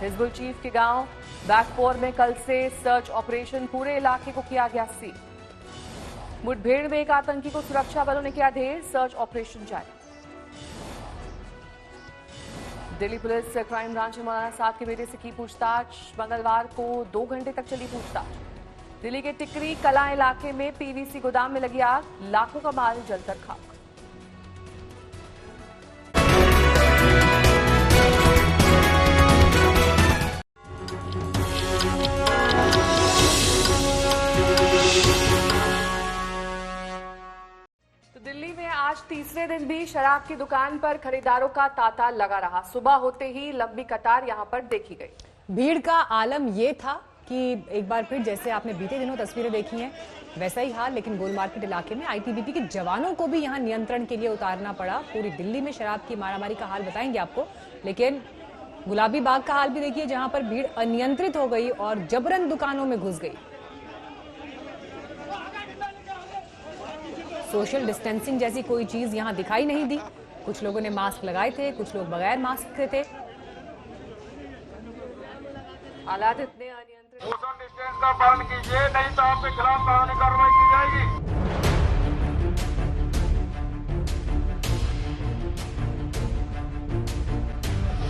हिजबुल चीफ के गांव बैकपोर में कल से सर्च ऑपरेशन, पूरे इलाके को किया गया सील। मुठभेड़ में एक आतंकी को सुरक्षा बलों ने किया ढेर, सर्च ऑपरेशन जारी। दिल्ली पुलिस क्राइम ब्रांच ने मौलाना साहब के बेटे से की पूछताछ, मंगलवार को 2 घंटे तक चली पूछताछ। दिल्ली के टिकरी कला इलाके में पीवीसी गोदाम में लगी आग, लाखों का माल जलकर खाक। आज तीसरे दिन भी शराब की दुकान पर खरीदारों का तांता लगा रहा। सुबह होते ही लंबी कतार यहां पर देखी गई। भीड़ का आलम यह था कि एक बार फिर जैसे आपने बीते दिनों तस्वीरें देखी हैं वैसा ही हाल, लेकिन गोल मार्केट इलाके में आईटीबीपी के जवानों को भी यहां नियंत्रण के लिए उतारना पड़ा। पूरी दिल्ली में शराब की मारामारी का हाल बताएंगे आपको, लेकिन गुलाबी बाग का हाल भी देखिए जहां पर भीड़ अनियंत्रित हो गई और जबरन दुकानों में घुस गई। सोशल डिस्टेंसिंग जैसी कोई चीज यहां दिखाई नहीं दी। कुछ लोगों ने मास्क लगाए थे, कुछ लोग बगैर मास्क के थे। हालात इतने अनियंत्रित। सोशल डिस्टेंस का पालन कीजिए, नहीं तो आपके खिलाफ कानूनी कार्रवाई की जाएगी।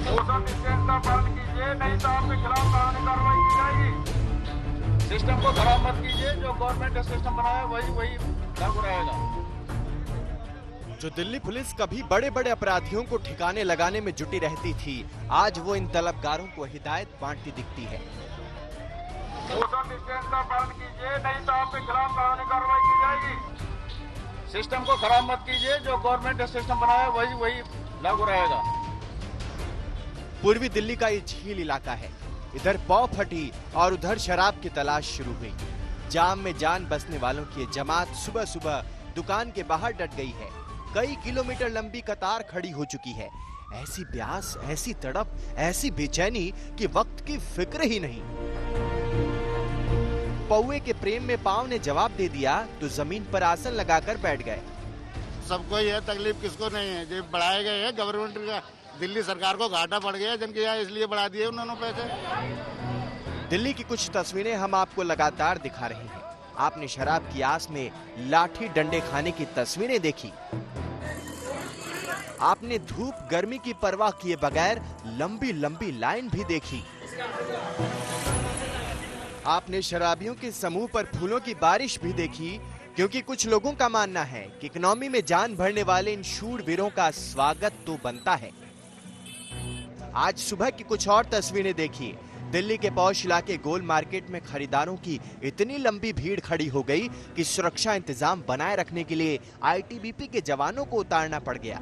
सोशल डिस्टेंस का पालन कीजिए, नहीं तो आपके खिलाफ कानूनी कार्रवाई की जाएगी। सिस्टम को खराब मत कीजिए, जो गवर्नमेंट ने सिस्टम बनाया वही लागू रहेगा। जो दिल्ली पुलिस कभी बड़े बड़े अपराधियों को ठिकाने लगाने में जुटी रहती थी, आज वो इन तलबगारों को हिदायत बांटती दिखती है। सोशल डिस्टेंस का पालन कीजिए, नहीं तो आपके खिलाफ कानूनी कार्रवाई की जाएगी। सिस्टम को खराब मत कीजिए, जो गवर्नमेंट ने सिस्टम बनाया वही लागू रहेगा। पूर्वी दिल्ली का ये झील इलाका है। इधर पौ फटी और उधर शराब की तलाश शुरू हुई। जाम में जान बसने वालों की जमात सुबह सुबह दुकान के बाहर डट गई है। कई किलोमीटर लंबी कतार खड़ी हो चुकी है। ऐसी प्यास, ऐसी तड़प, ऐसी बेचैनी कि वक्त की फिक्र ही नहीं। पौवे के प्रेम में पांव ने जवाब दे दिया तो जमीन पर आसन लगाकर बैठ गए। सबको ये तकलीफ किसको नहीं है, जो बढ़ाए गए हैं गवर्नमेंट का, दिल्ली सरकार को घाटा पड़ गया जिनके यहाँ, इसलिए बढ़ा दिए उन्होंने पैसे। दिल्ली की कुछ तस्वीरें हम आपको लगातार दिखा रहे हैं। आपने शराब की आस में लाठी डंडे खाने की तस्वीरें देखी। आपने धूप गर्मी की परवाह किए बगैर लंबी लंबी लाइन भी देखी। आपने शराबियों के समूह पर फूलों की बारिश भी देखी, क्योंकि कुछ लोगों का मानना है कि इकोनॉमी में जान भरने वाले इन शूरवीरों का स्वागत तो बनता है। आज सुबह की कुछ और तस्वीरें देखिए। दिल्ली के पौष इलाके गोल मार्केट में खरीदारों की इतनी लंबी भीड़ खड़ी हो गई कि सुरक्षा इंतजाम बनाए रखने के लिए आईटीबीपी के जवानों को उतारना पड़ गया।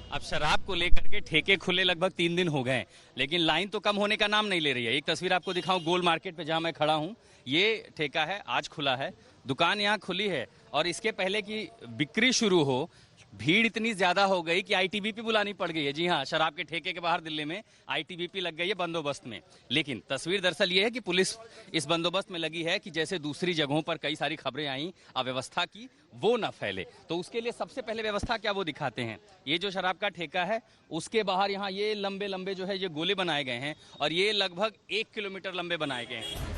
अब शराब को लेकर के ठेके खुले लगभग 3 दिन हो गए, लेकिन लाइन तो कम होने का नाम नहीं ले रही है। एक तस्वीर आपको दिखाऊं गोल मार्केट पे जहां मैं खड़ा हूं, ये ठेका है, आज खुला है, दुकान यहां खुली है और इसके पहले की बिक्री शुरू हो भीड़ इतनी ज्यादा हो गई कि आईटीबीपी बुलानी पड़ गई है। जी हाँ, शराब के ठेके के बाहर दिल्ली में आईटीबीपी लग गई है बंदोबस्त में। लेकिन तस्वीर दरअसल ये है कि पुलिस इस बंदोबस्त में लगी है कि जैसे दूसरी जगहों पर कई सारी खबरें आई अव्यवस्था की, वो न फैले। तो उसके लिए सबसे पहले व्यवस्था क्या वो दिखाते हैं। ये जो शराब का ठेका है उसके बाहर यहाँ ये लंबे लंबे जो है ये गोले बनाए गए हैं और ये लगभग 1 किलोमीटर लंबे बनाए गए हैं।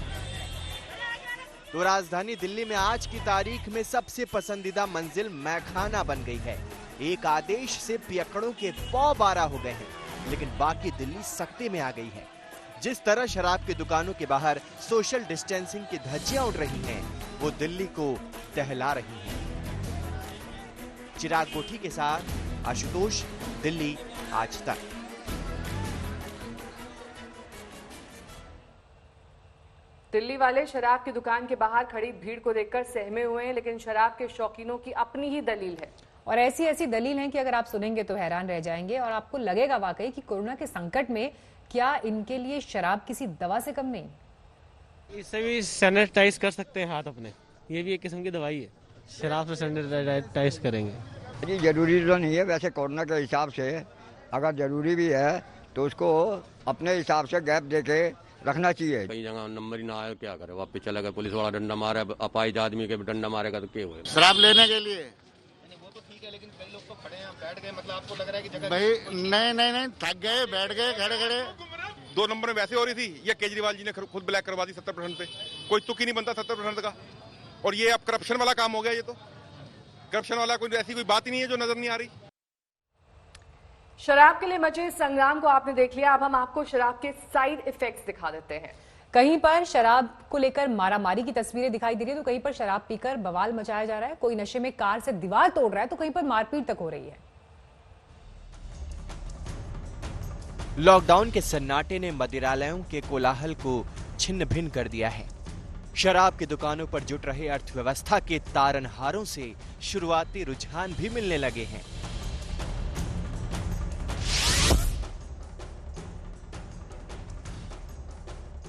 तो राजधानी दिल्ली में आज की तारीख में सबसे पसंदीदा मंजिल मैखाना बन गई है। एक आदेश से पियक्कड़ों के पौ 12 हो गए हैं, लेकिन बाकी दिल्ली सख्ते में आ गई है। जिस तरह शराब की दुकानों के बाहर सोशल डिस्टेंसिंग की धज्जियां उड़ रही हैं, वो दिल्ली को टहला रही हैं। चिराग कोठी के साथ आशुतोष, दिल्ली आज तक। दिल्ली वाले शराब की दुकान के बाहर खड़ी भीड़ को देखकर सहमे हुए हैं, लेकिन शराब के शौकीनों की अपनी ही दलील है। और ऐसी ऐसी दलील हैं कि अगर आप सुनेंगे तो हैरान रह जाएंगे और आपको लगेगा वाकई कि कोरोना के संकट में क्या इनके लिए शराब किसी दवा से कम नहीं। इससे भी सैनिटाइज कर सकते हैं हाथ अपने, ये भी एक किस्म की दवाई है। शराब से सैनिटाइज करेंगे। जी जरूरी तो नहीं है, वैसे कोरोना के हिसाब से अगर जरूरी भी है तो उसको अपने हिसाब से गैप देके रखना चाहिए। कई जगह नंबर ही ना आया, क्या करे, वापस चला गया, पुलिस वाला डंडा मारा, अपाहिज आदमी के डंडा मारेगा तो क्या हुआ। शराब लेने के लिए वो तो ठीक है, लेकिन कई लोग तो खड़े हैं, बैठ गए, मतलब आपको लग रहा है कि जगह भाई नहीं थक गए, बैठ गए खड़े। 2 नंबर में वैसे हो रही थी, ये केजरीवाल जी ने खुद ब्लैक करवा दी 70% पे। कोई तुक ही नहीं बनता 70% का, और ये अब करप्शन वाला काम हो गया। ये तो करप्शन वाला कोई ऐसी कोई बात ही नहीं है जो नजर नहीं आ रही। शराब के लिए मचे संग्राम को आपने देख लिया, अब हम आपको शराब के साइड इफेक्ट्स दिखा देते हैं। कहीं पर शराब को लेकर मारामारी की तस्वीरें दिखाई दे रही है, तो कहीं पर शराब पीकर बवाल मचाया जा रहा है, कोई नशे में कार से दीवार तोड़ रहा है, तो कहीं पर मारपीट तक हो रही है। लॉकडाउन के सन्नाटे ने मदिरालयों के कोलाहल को छिन्न भिन्न कर दिया है। शराब की दुकानों पर जुट रहे अर्थव्यवस्था के तारनहारों से शुरुआती रुझान भी मिलने लगे हैं।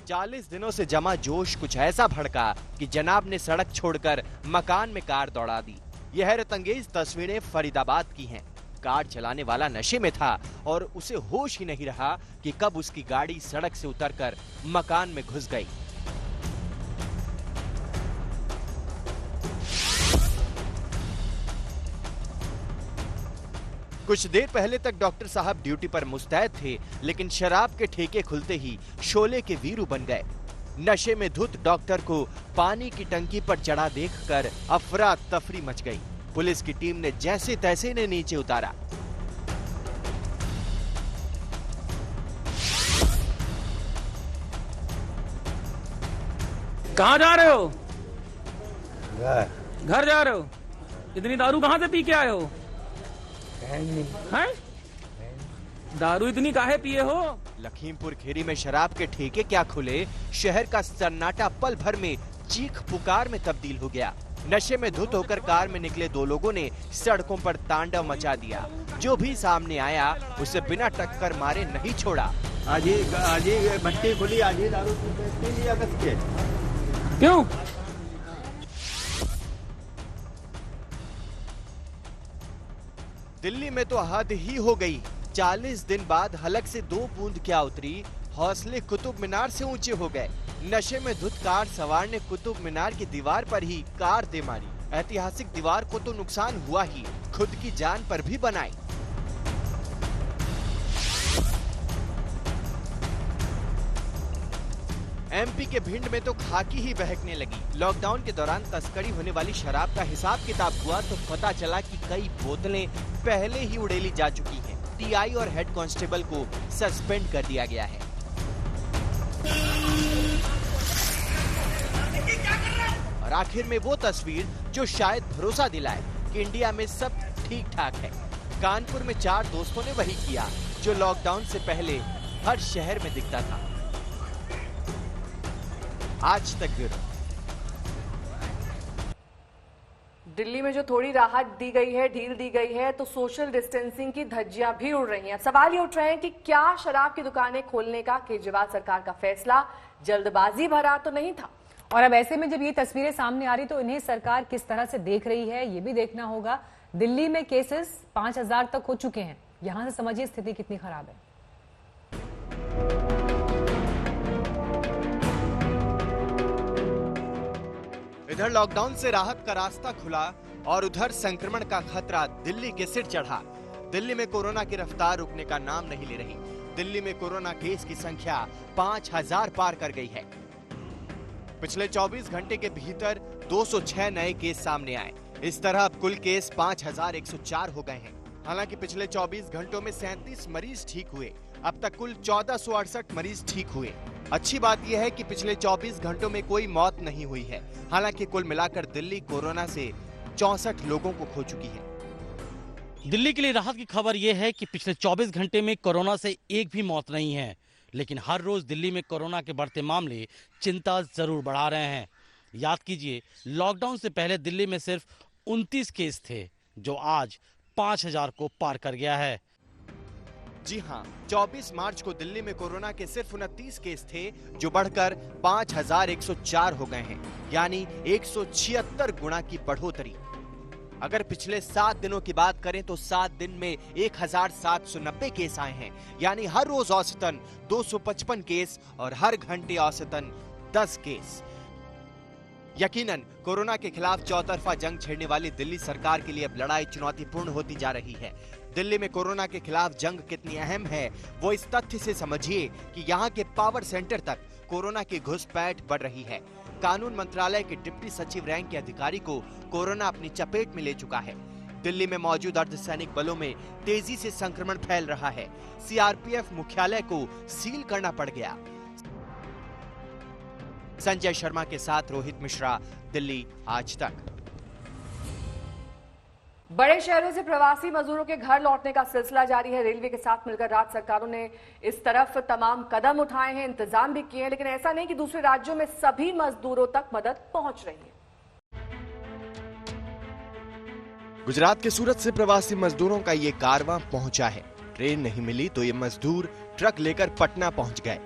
चालीस दिनों से जमा जोश कुछ ऐसा भड़का कि जनाब ने सड़क छोड़कर मकान में कार दौड़ा दी। यह हैरतअंगेज तस्वीरें फरीदाबाद की हैं। कार चलाने वाला नशे में था और उसे होश ही नहीं रहा कि कब उसकी गाड़ी सड़क से उतरकर मकान में घुस गई। कुछ देर पहले तक डॉक्टर साहब ड्यूटी पर मुस्तैद थे, लेकिन शराब के ठेके खुलते ही शोले के वीरू बन गए। नशे में धुत डॉक्टर को पानी की टंकी पर चढ़ा देखकर अफरा तफरी मच गई। पुलिस की टीम ने जैसे तैसे इन्हें नीचे उतारा। कहाँ जा रहे हो? घर जा रहे हो? इतनी दारू कहाँ से पी के आए हो? हैं? दारू इतनी काहे पिए हो? लखीमपुर खीरी में शराब के ठेके क्या खुले, शहर का सन्नाटा पल भर में चीख पुकार में तब्दील हो गया। नशे में धुत होकर कार में निकले दो लोगों ने सड़कों पर तांडव मचा दिया। जो भी सामने आया उसे बिना टक्कर मारे नहीं छोड़ा। आज ही भट्टी खुली, आज ही दारू पी लिया कस के। क्यों? दिल्ली में तो हद ही हो गई। 40 दिन बाद हलक से 2 बूंद क्या उतरी, हौसले कुतुब मीनार से ऊंचे हो गए। नशे में धुत कार सवार ने कुतुब मीनार की दीवार पर ही कार दे मारी। ऐतिहासिक दीवार को तो नुकसान हुआ ही, खुद की जान पर भी बनाई। एमपी के भिंड में तो खाकी ही बहकने लगी। लॉकडाउन के दौरान तस्करी होने वाली शराब का हिसाब किताब हुआ तो पता चला कि कई बोतलें पहले ही उड़ेली जा चुकी हैं। टीआई और हेड कांस्टेबल को सस्पेंड कर दिया गया है। और आखिर में वो तस्वीर जो शायद भरोसा दिलाए कि इंडिया में सब ठीक ठाक है। कानपुर में 4 दोस्तों ने वही किया जो लॉकडाउन से पहले हर शहर में दिखता था। आज तक ब्यूरो। दिल्ली में जो थोड़ी राहत दी गई है, ढील दी गई है, तो सोशल डिस्टेंसिंग की धज्जियां भी उड़ रही हैं। सवाल ये उठ रहे हैं कि क्या शराब की दुकानें खोलने का केजरीवाल सरकार का फैसला जल्दबाजी भरा तो नहीं था? और अब ऐसे में जब ये तस्वीरें सामने आ रही तो इन्हें सरकार किस तरह से देख रही है ये भी देखना होगा। दिल्ली में केसेस 5000 तक हो चुके हैं। यहां से समझिए स्थिति कितनी खराब है। इधर लॉकडाउन से राहत का रास्ता खुला और उधर संक्रमण का खतरा दिल्ली के सिर चढ़ा। दिल्ली में कोरोना की रफ्तार रुकने का नाम नहीं ले रही। दिल्ली में कोरोना केस की संख्या 5000 पार कर गई है। पिछले 24 घंटे के भीतर 206 नए केस सामने आए। इस तरह अब कुल केस 5104 हो गए हैं। हालांकि पिछले 24 घंटों में 37 मरीज ठीक हुए। अब तक कुल 1468 मरीज ठीक हुए। अच्छी बात यह है कि पिछले 24 घंटों में कोई मौत नहीं हुई है। हालांकि कुल मिलाकर दिल्ली कोरोना से 64 लोगों को खो चुकी है। दिल्ली के लिए राहत की खबर यह है कि पिछले 24 घंटे में कोरोना से एक भी मौत नहीं है, लेकिन हर रोज दिल्ली में कोरोना के बढ़ते मामले चिंता जरूर बढ़ा रहे हैं। याद कीजिए, लॉकडाउन से पहले दिल्ली में सिर्फ 29 केस थे, जो आज 5000 को पार कर गया है। जी हां, 24 मार्च को दिल्ली में कोरोना के सिर्फ 29 केस थे, जो बढ़कर 5104 हो गए हैं, यानी 176 गुना की बढ़ोतरी। अगर पिछले 7 दिनों की बात करें तो 7 दिन में 1790 केस आए हैं, यानी हर रोज औसतन 255 केस और हर घंटे औसतन 10 केस। यकीनन कोरोना के खिलाफ चौतरफा जंग छेड़ने वाली दिल्ली सरकार के लिए अब लड़ाई चुनौतीपूर्ण होती जा रही है। दिल्ली में कोरोना के खिलाफ जंग कितनी अहम है वो इस तथ्य से समझिए कि यहाँ के पावर सेंटर तक कोरोना की घुसपैठ बढ़ रही है। कानून मंत्रालय के डिप्टी सचिव रैंक के अधिकारी को कोरोना अपनी चपेट में ले चुका है। दिल्ली में मौजूद अर्धसैनिक बलों में तेजी से संक्रमण फैल रहा है। सीआरपीएफ मुख्यालय को सील करना पड़ गया। संजय शर्मा के साथ रोहित मिश्रा, दिल्ली आज तक। बड़े शहरों से प्रवासी मजदूरों के घर लौटने का सिलसिला जारी है। रेलवे के साथ मिलकर राज्य सरकारों ने इस तरफ तमाम कदम उठाए हैं, इंतजाम भी किए हैं, लेकिन ऐसा नहीं कि दूसरे राज्यों में सभी मजदूरों तक मदद पहुंच रही है। गुजरात के सूरत से प्रवासी मजदूरों का ये कारवां पहुंचा है। ट्रेन नहीं मिली तो ये मजदूर ट्रक लेकर पटना पहुंच गए।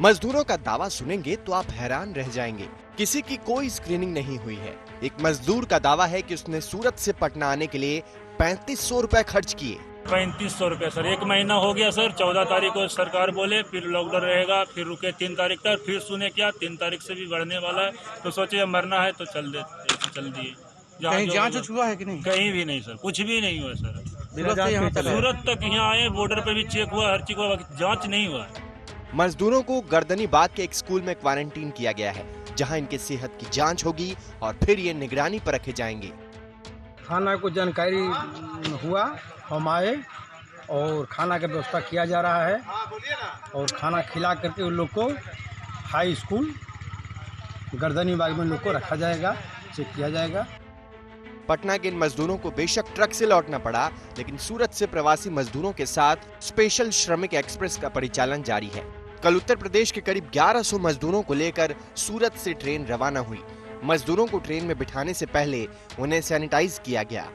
मजदूरों का दावा सुनेंगे तो आप हैरान रह जाएंगे। किसी की कोई स्क्रीनिंग नहीं हुई है। एक मजदूर का दावा है कि उसने सूरत से पटना आने के लिए 3500 रुपए खर्च किए। 3500 रुपए सर, 1 महीना हो गया सर। 14 तारीख को सरकार बोले फिर लॉकडाउन रहेगा, फिर रुके 3 तारीख तक, फिर सुने क्या 3 तारीख से भी बढ़ने वाला है, तो सोचे मरना है तो चल दिए। कहीं जांच हुआ है कि नहीं? कहीं भी नहीं सर, कुछ भी नहीं हुआ सर। सूरत तक यहाँ आए, बॉर्डर पे भी चेक हुआ, हर चीज हुआ, जांच नहीं हुआ। मजदूरों को गर्दनीबाग के एक स्कूल में क्वारंटीन किया गया है, जहां इनके सेहत की जांच होगी और फिर ये निगरानी पर रखे जाएंगे। खाना को जानकारी हुआ, हम आए और खाना का व्यवस्था किया जा रहा है और खाना खिला करके उन लोग को हाई स्कूल गर्दनीबाग में लोग को रखा जाएगा, चेक किया जाएगा। पटना के इन मजदूरों को बेशक ट्रक से लौटना पड़ा, लेकिन सूरत से प्रवासी मजदूरों के साथ स्पेशल श्रमिक एक्सप्रेस का परिचालन जारी है। कल उत्तर प्रदेश के करीब 1100 मजदूरों को लेकर सूरत से ट्रेन रवाना हुई। मजदूरों को ट्रेन में बिठाने से पहले उन्हें सैनिटाइज किया गया।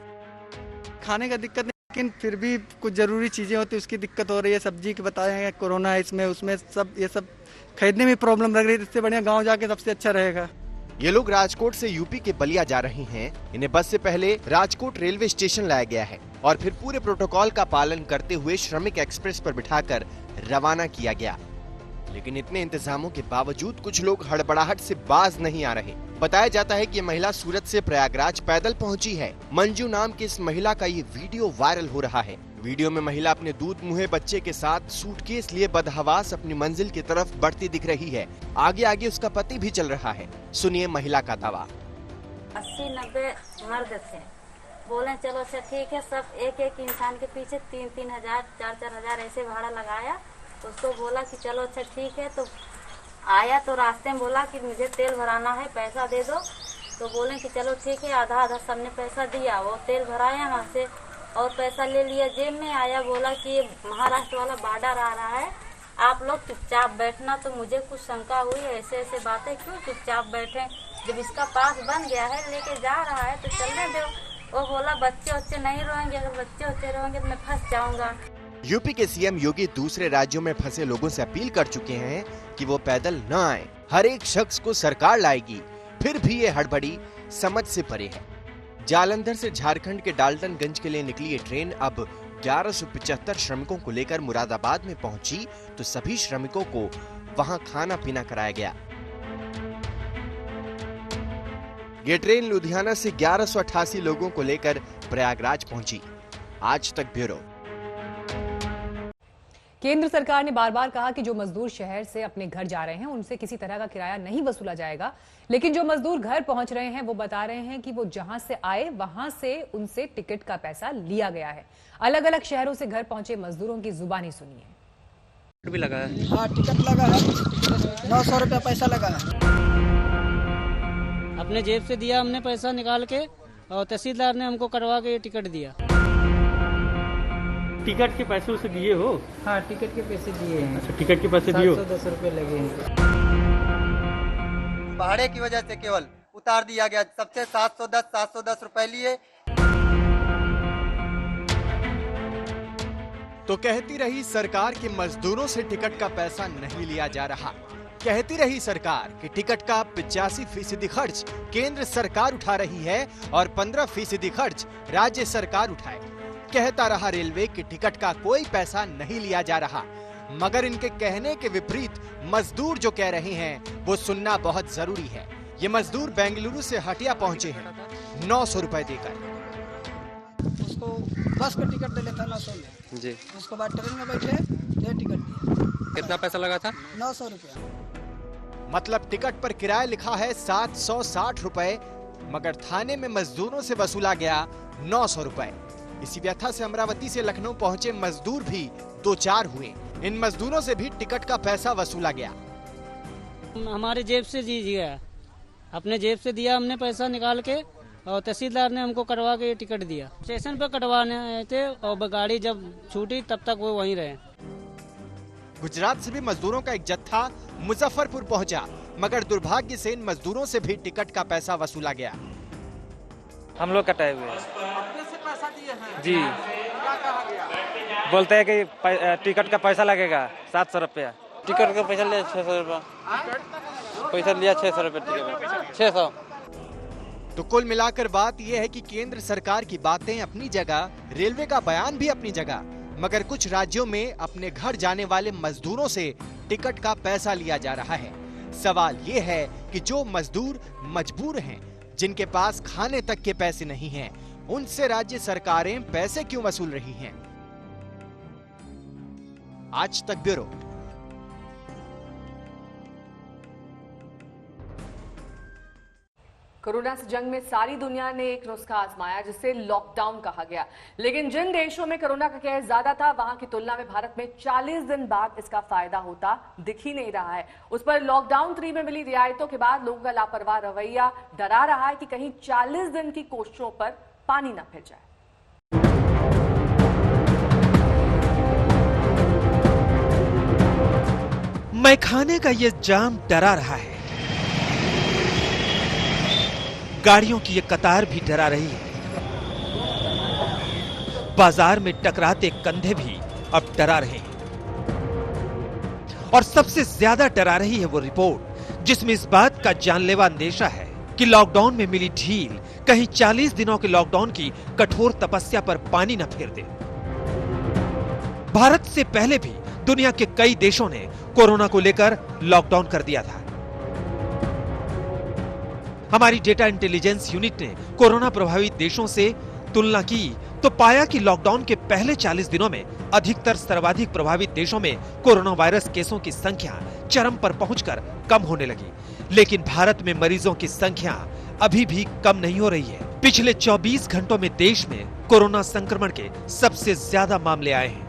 खाने का दिक्कत नहीं, लेकिन फिर भी कुछ जरूरी चीजें होती है, उसकी दिक्कत हो रही है। सब्जी के बताए हैं, कोरोना है इसमें, उसमें सब ये सब खरीदने में प्रॉब्लम लग रही है। इससे बढ़िया गाँव जाके सबसे अच्छा रहेगा। ये लोग राजकोट से यूपी के बलिया जा रहे हैं। इन्हें बस से पहले राजकोट रेलवे स्टेशन लाया गया है और फिर पूरे प्रोटोकॉल का पालन करते हुए श्रमिक एक्सप्रेस पर बिठाकर रवाना किया गया। लेकिन इतने इंतजामों के बावजूद कुछ लोग हड़बड़ाहट से बाज नहीं आ रहे। बताया जाता है कि ये महिला सूरत से प्रयागराज पैदल पहुंची है। मंजू नाम की इस महिला का ये वीडियो वायरल हो रहा है। वीडियो में महिला अपने दूध मुहे बच्चे के साथ सूटकेस लिए बदहवास अपनी मंजिल की तरफ बढ़ती दिख रही है। आगे आगे उसका पति भी चल रहा है। सुनिए महिला का दावा। 80-90 मर्द थे, बोले चलो अच्छा ठीक है, सब एक एक इंसान के पीछे 3-3 हजार 4-4 हजार ऐसे भाड़ा लगाया। उसको बोला कि चलो अच्छा ठीक है, तो आया तो रास्ते में बोला कि मुझे तेल भराना है, पैसा दे दो। तो बोले कि चलो ठीक है, आधा आधा सबने पैसा दिया। वो तेल भराया वहाँ से और पैसा ले लिया, जेब में आया। बोला कि ये महाराष्ट्र वाला बॉर्डर आ रहा है, आप लोग चुपचाप बैठना। तो मुझे कुछ शंका हुई, ऐसे ऐसे बातें क्यों चुपचाप बैठे, जब इसका पास बन गया है, लेके जा रहा है तो चलने दो। वो बोला बच्चे नहीं रोएंगे, अगर बच्चे रोएंगे तो मैं फंस जाऊंगा। यूपी के सीएम योगी दूसरे राज्यों में फंसे लोगों से अपील कर चुके हैं कि वो पैदल न आए। हर एक शख्स को सरकार लाएगी। फिर भी ये हड़बड़ी समझ से परे है। जालंधर से झारखंड के डाल्टनगंज के लिए निकली ये ट्रेन अब 1175 श्रमिकों को लेकर मुरादाबाद में पहुंची तो सभी श्रमिकों को वहां खाना पीना कराया गया। ये ट्रेन लुधियाना से 1188 लोगों को लेकर प्रयागराज पहुंची। आज तक ब्यूरो। केंद्र सरकार ने बार बार कहा कि जो मजदूर शहर से अपने घर जा रहे हैं उनसे किसी तरह का किराया नहीं वसूला जाएगा, लेकिन जो मजदूर घर पहुंच रहे हैं वो बता रहे हैं कि वो जहां से आए वहां से उनसे टिकट का पैसा लिया गया है। अलग अलग शहरों से घर पहुंचे मजदूरों की जुबानी सुनिए। टिकट भी लगा है? हाँ, टिकट लगा है, 900 रुपया पैसा लगा है। अपने जेब से दिया हमने पैसा निकाल के, और तहसीलदार ने हमको करवा के टिकट दिया। टिकट के पैसे उसे दिए हो? हाँ, टिकट के पैसे दिए हैं। अच्छा, टिकट के पैसे दिए हो? 710 रुपये लगे हैं। भाड़े की वजह से केवल उतार दिया गया, सबसे 710 रुपए लिए। तो कहती रही सरकार कि मजदूरों से टिकट का पैसा नहीं लिया जा रहा। कहती रही सरकार कि टिकट का 85% खर्च केंद्र सरकार उठा रही है और 15% खर्च राज्य सरकार उठाए। कहता रहा रेलवे कि टिकट का कोई पैसा नहीं लिया जा रहा, मगर इनके कहने के विपरीत मजदूर जो कह रहे हैं वो सुनना बहुत जरूरी है। ये मजदूर बेंगलुरु से हटिया पहुंचे हैं 900 रुपए देकर। उसको बस का टिकट दे लेता 900 में जी, उसके बाद ट्रेन में बैठे ये टिकट दिया। कितना पैसा लगा था? 900 रुपया। मतलब टिकट पर किराया लिखा है 760 रुपए, मगर थाने में मजदूरों से वसूला गया 900 रुपए। इसी व्यथा से अमरावती से लखनऊ पहुंचे मजदूर भी 2-4 हुए। इन मजदूरों से भी टिकट का पैसा वसूला गया। हमारे जेब से दीजिए, अपने जेब से दिया हमने पैसा निकाल के, और तहसीलदार ने हमको करवा के टिकट दिया। स्टेशन पर कटवाने आए थे और गाड़ी जब छूटी तब तक वो वहीं रहे। गुजरात से भी मजदूरों का एक जत्था मुजफ्फरपुर पहुंचा, मगर दुर्भाग्य से इन मजदूरों से भी टिकट का पैसा वसूला गया। हम लोग कटाए हुए जी, बोलते हैं कि टिकट का पैसा लगेगा 700 रुपया। टिकट का पैसा लिया 600 रुपया, पैसा लिया 600 रुपया, 600। तो कुल मिलाकर बात यह है कि केंद्र सरकार की बातें अपनी जगह, रेलवे का बयान भी अपनी जगह, मगर कुछ राज्यों में अपने घर जाने वाले मजदूरों से टिकट का पैसा लिया जा रहा है। सवाल ये है कि जो मजदूर मजबूर हैं, जिनके पास खाने तक के पैसे नहीं हैं, उनसे राज्य सरकारें पैसे क्यों वसूल रही हैं? आज तक ब्यूरो। कोरोना से जंग में सारी दुनिया ने एक नुस्खा आजमाया जिसे लॉकडाउन कहा गया, लेकिन जिन देशों में कोरोना का कहर ज्यादा था वहां की तुलना में भारत में 40 दिन बाद इसका फायदा होता दिख ही नहीं रहा है। उस पर लॉकडाउन 3 में मिली रियायतों के बाद लोगों का लापरवाह रवैया डरा रहा है कि कहीं 40 दिन की कोशिशों पर पानी न फिर जाए। मैखाने का ये जाम डरा रहा है, गाड़ियों की ये कतार भी डरा रही है, बाजार में टकराते कंधे भी अब डरा रहे हैं। और सबसे ज्यादा डरा रही है वो रिपोर्ट जिसमें इस बात का जानलेवा अंदेशा है कि लॉकडाउन में मिली ढील कहीं 40 दिनों के लॉकडाउन की कठोर तपस्या पर पानी न फेर दे। भारत से पहले भी दुनिया के कई देशों ने कोरोना को लेकर लॉकडाउन कर दिया था। हमारी डेटा इंटेलिजेंस यूनिट ने कोरोना प्रभावित देशों से तुलना की तो पाया कि लॉकडाउन के पहले 40 दिनों में अधिकतर सर्वाधिक प्रभावित देशों में कोरोना वायरस केसों की संख्या चरम पर पहुंचकर कम होने लगी, लेकिन भारत में मरीजों की संख्या अभी भी कम नहीं हो रही है। पिछले 24 घंटों में देश में कोरोना संक्रमण के सबसे ज्यादा मामले आए हैं।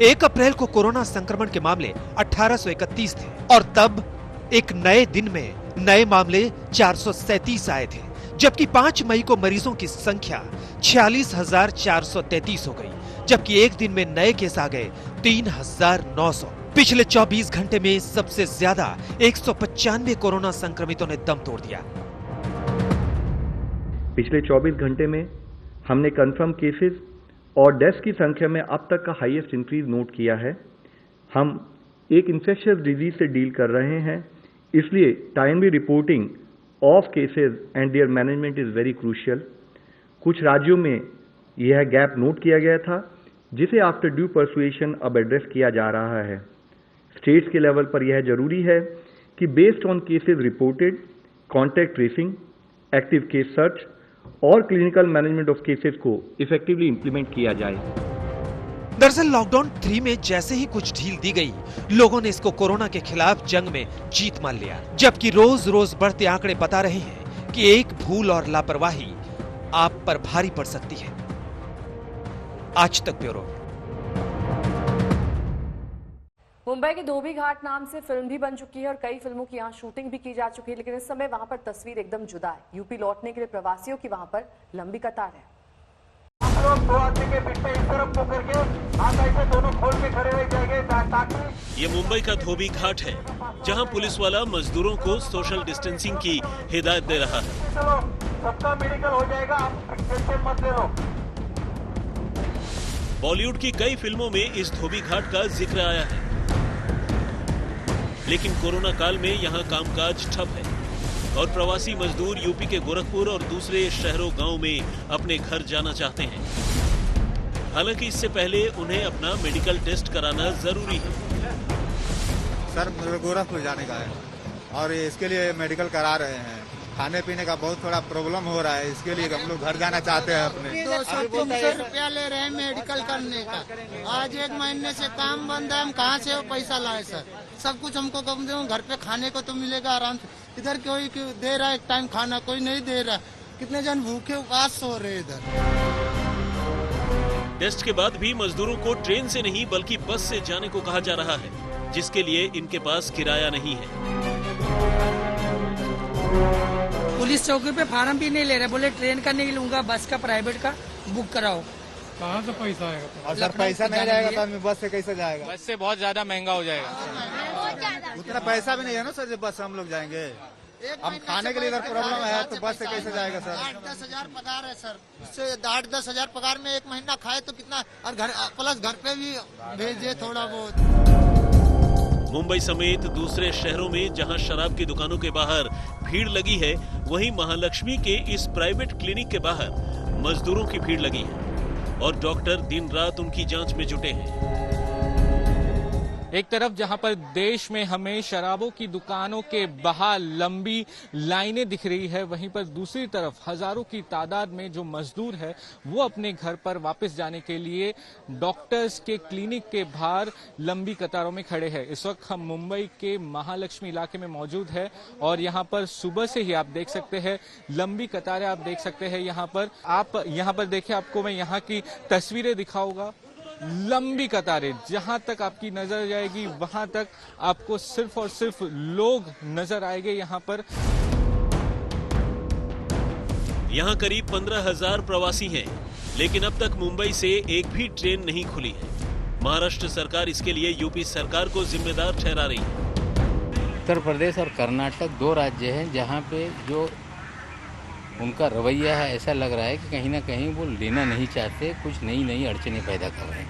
1 अप्रैल को कोरोना संक्रमण के मामले 1831 थे और तब एक नए दिन में नए मामले 437 आए थे, जबकि 5 मई को मरीजों की संख्या 46,433 हो गई, जबकि एक दिन में नए केस आ गए 3,900। पिछले 24 घंटे में सबसे ज्यादा 195 कोरोना संक्रमितों ने दम तोड़ दिया। पिछले 24 घंटे में हमने कंफर्म केसेस और डेथ्स की संख्या में अब तक का हाईएस्ट इंक्रीज नोट किया है। हम एक इन्फेक्शियस डिजीज से डील कर रहे हैं, इसलिए timely reporting of cases and there management is very crucial. कुछ राज्यों में यह गैप नोट किया गया था जिसे आफ्टर ड्यू परसुएशन अब एड्रेस किया जा रहा है। स्टेट्स के लेवल पर यह जरूरी है कि based on cases reported, contact tracing, active case search और क्लिनिकल मैनेजमेंट ऑफ केसेस को इफेक्टिवली इंप्लीमेंट किया जाए। दरअसल लॉकडाउन 3 में जैसे ही कुछ ढील दी गई, लोगों ने इसको कोरोना के खिलाफ जंग में जीत मान लिया, जबकि रोज रोज बढ़ते आंकड़े बता रहे हैं कि एक भूल और लापरवाही आप पर भारी पड़ सकती है। आज तक ब्यूरो। मुंबई के धोबी घाट नाम से फिल्म भी बन चुकी है और कई फिल्मों की यहाँ शूटिंग भी की जा चुकी है, लेकिन इस समय वहां पर तस्वीर एकदम जुदा है। यूपी लौटने के लिए प्रवासियों की वहां पर लंबी कतार है। ये मुंबई का धोबी घाट है, जहां पुलिस वाला मजदूरों को सोशल डिस्टेंसिंग की हिदायत दे रहा है। सबका मेडिकल हो जाएगा, आप टेंशन मत ले लो। बॉलीवुड की कई फिल्मों में इस धोबी घाट का जिक्र आया है, लेकिन कोरोना काल में यहाँ कामकाज ठप है और प्रवासी मजदूर यूपी के गोरखपुर और दूसरे शहरों गांव में अपने घर जाना चाहते हैं। हालांकि इससे पहले उन्हें अपना मेडिकल टेस्ट कराना जरूरी है। सर मेरे गोरखपुर जाने का है और इसके लिए मेडिकल करा रहे हैं। खाने पीने का बहुत थोड़ा प्रॉब्लम हो रहा है, इसके लिए हम लोग घर जाना चाहते हैं अपने। 200-300 रुपया ले रहे हैं मेडिकल करने का। आज 1 महीने से काम बंद है, हम कहाँ से वो पैसा लाए सर? सब कुछ हमको कम दे, घर पे खाने को तो मिलेगा आराम से। इधर कोई दे रहा है एक टाइम खाना, कोई नहीं दे रहा। कितने जन भूखे उपास सो रहे इधर। टेस्ट के बाद भी मजदूरों को ट्रेन से नहीं बल्कि बस से जाने को कहा जा रहा है, जिसके लिए इनके पास किराया नहीं है। पुलिस चौकी पे फार्म भी नहीं ले रहे, बोले ट्रेन का नहीं लूंगा, बस का प्राइवेट का बुक कराओ। कहाँ से पैसा आएगा? और सर पैसा नहीं रहेगा तो आदमी बस से कैसे जाएगा? बस से बहुत ज्यादा महंगा हो जाएगा। उतना पैसा भी नहीं है ना सर, जब बस से हम लोग जाएंगे। हम खाने के लिए इधर प्रॉब्लम है तो बस से कैसे जाएगा सर? 8-10 हजार पगार है सर, इससे 8-10 हजार पगार में 1 महीना खाए तो कितना, और घर प्लस घर पे भी भेजे थोड़ा बहुत। मुंबई समेत दूसरे शहरों में जहां शराब की दुकानों के बाहर भीड़ लगी है, वहीं महालक्ष्मी के इस प्राइवेट क्लिनिक के बाहर मजदूरों की भीड़ लगी है और डॉक्टर दिन रात उनकी जांच में जुटे हैं। एक तरफ जहां पर देश में हमें शराबों की दुकानों के बाहर लंबी लाइनें दिख रही है, वहीं पर दूसरी तरफ हजारों की तादाद में जो मजदूर है वो अपने घर पर वापस जाने के लिए डॉक्टर्स के क्लिनिक के बाहर लंबी कतारों में खड़े हैं। इस वक्त हम मुंबई के महालक्ष्मी इलाके में मौजूद है और यहाँ पर सुबह से ही आप देख सकते हैं लंबी कतारें आप देख सकते हैं। यहाँ पर आप यहाँ पर देखिए, आपको मैं यहाँ की तस्वीरें दिखाऊंगा। लंबी कतारें, जहां तक आपकी नजर जाएगी वहां तक आपको सिर्फ और सिर्फ लोग नजर आएंगे। यहाँ करीब 15,000 प्रवासी हैं, लेकिन अब तक मुंबई से एक भी ट्रेन नहीं खुली है। महाराष्ट्र सरकार इसके लिए यूपी सरकार को जिम्मेदार ठहरा रही है। उत्तर प्रदेश और कर्नाटक 2 राज्य हैं जहां पे जो उनका रवैया है, ऐसा लग रहा है कि कहीं ना कहीं वो लेना नहीं चाहते, कुछ नई अड़चनें पैदा कर रहे हैं।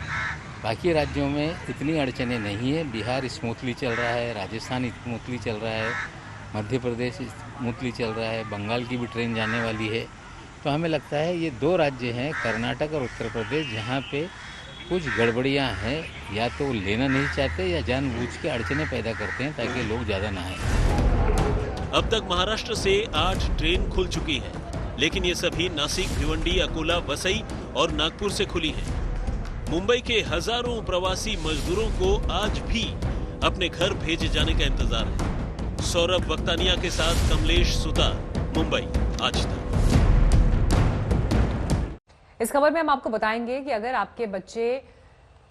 बाकी राज्यों में इतनी अड़चनें नहीं है। बिहार स्मूथली चल रहा है, राजस्थान स्मूथली चल रहा है, मध्य प्रदेश स्मूथली चल रहा है, बंगाल की भी ट्रेन जाने वाली है। तो हमें लगता है ये 2 राज्य हैं, कर्नाटक और उत्तर प्रदेश, जहाँ पे कुछ गड़बड़ियाँ हैं। या तो वो लेना नहीं चाहते या जानबूझ के अड़चनें पैदा करते हैं ताकि लोग ज़्यादा ना आए। अब तक महाराष्ट्र से 8 ट्रेन खुल चुकी है, लेकिन ये सभी नासिक, भिवंडी, अकोला, वसई और नागपुर से खुली हैं। मुंबई के हजारों प्रवासी मजदूरों को आज भी अपने घर भेजे जाने का इंतजार है। सौरभ वक्तानिया के साथ कमलेश सुतार, मुंबई आज तक। इस खबर में हम आपको बताएंगे कि अगर आपके बच्चे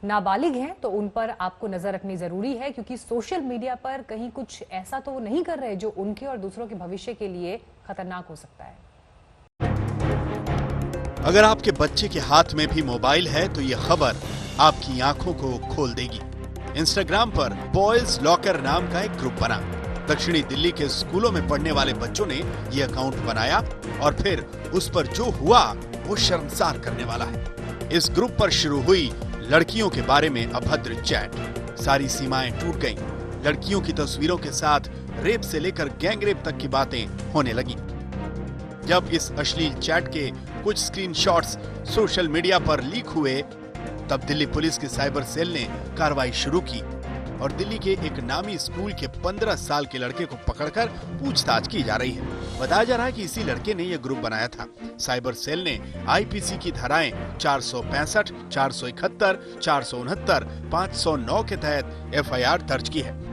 नाबालिग हैं तो उन पर आपको नजर रखनी जरूरी है, क्योंकि सोशल मीडिया पर कहीं कुछ ऐसा तो नहीं कर रहे जो उनके और दूसरों के भविष्य के लिए खतरनाक हो सकता है। अगर आपके बच्चे के हाथ में भी मोबाइल है तो ये खबर आपकी आंखों को खोल देगी। इंस्टाग्राम पर बॉयज लॉकर नाम का एक ग्रुप बना। दक्षिणी दिल्ली के स्कूलों में पढ़ने वाले बच्चों ने ये अकाउंट बनाया और फिर उस पर जो हुआ वो शर्मसार करने वाला है। इस ग्रुप पर शुरू हुई लड़कियों के बारे में अभद्र चैट। सारी सीमाएं टूट गईं। लड़कियों की तस्वीरों के साथ रेप से लेकर गैंग रेप तक की बातें होने लगी। जब इस अश्लील चैट के कुछ स्क्रीनशॉट्स सोशल मीडिया पर लीक हुए, तब दिल्ली पुलिस के साइबर सेल ने कार्रवाई शुरू की और दिल्ली के एक नामी स्कूल के 15 साल के लड़के को पकड़कर पूछताछ की जा रही है। बताया जा रहा है कि इसी लड़के ने यह ग्रुप बनाया था। साइबर सेल ने आईपीसी की धाराएं 465, 471, 469, 509 के तहत एफआईआर दर्ज की है।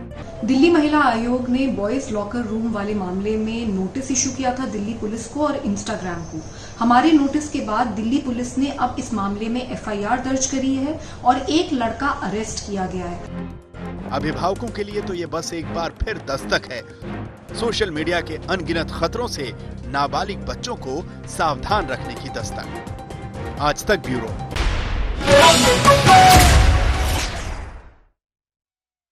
दिल्ली महिला आयोग ने बॉयज लॉकर रूम वाले मामले में नोटिस इशू किया था दिल्ली पुलिस को और इंस्टाग्राम को। हमारे नोटिस के बाद दिल्ली पुलिस ने अब इस मामले में एफआईआर दर्ज करी है और एक लड़का अरेस्ट किया गया है। अभिभावकों के लिए तो ये बस एक बार फिर दस्तक है। सोशल मीडिया के अनगिनत खतरों से नाबालिग बच्चों को सावधान रखने की दस्तक। आज तक ब्यूरो।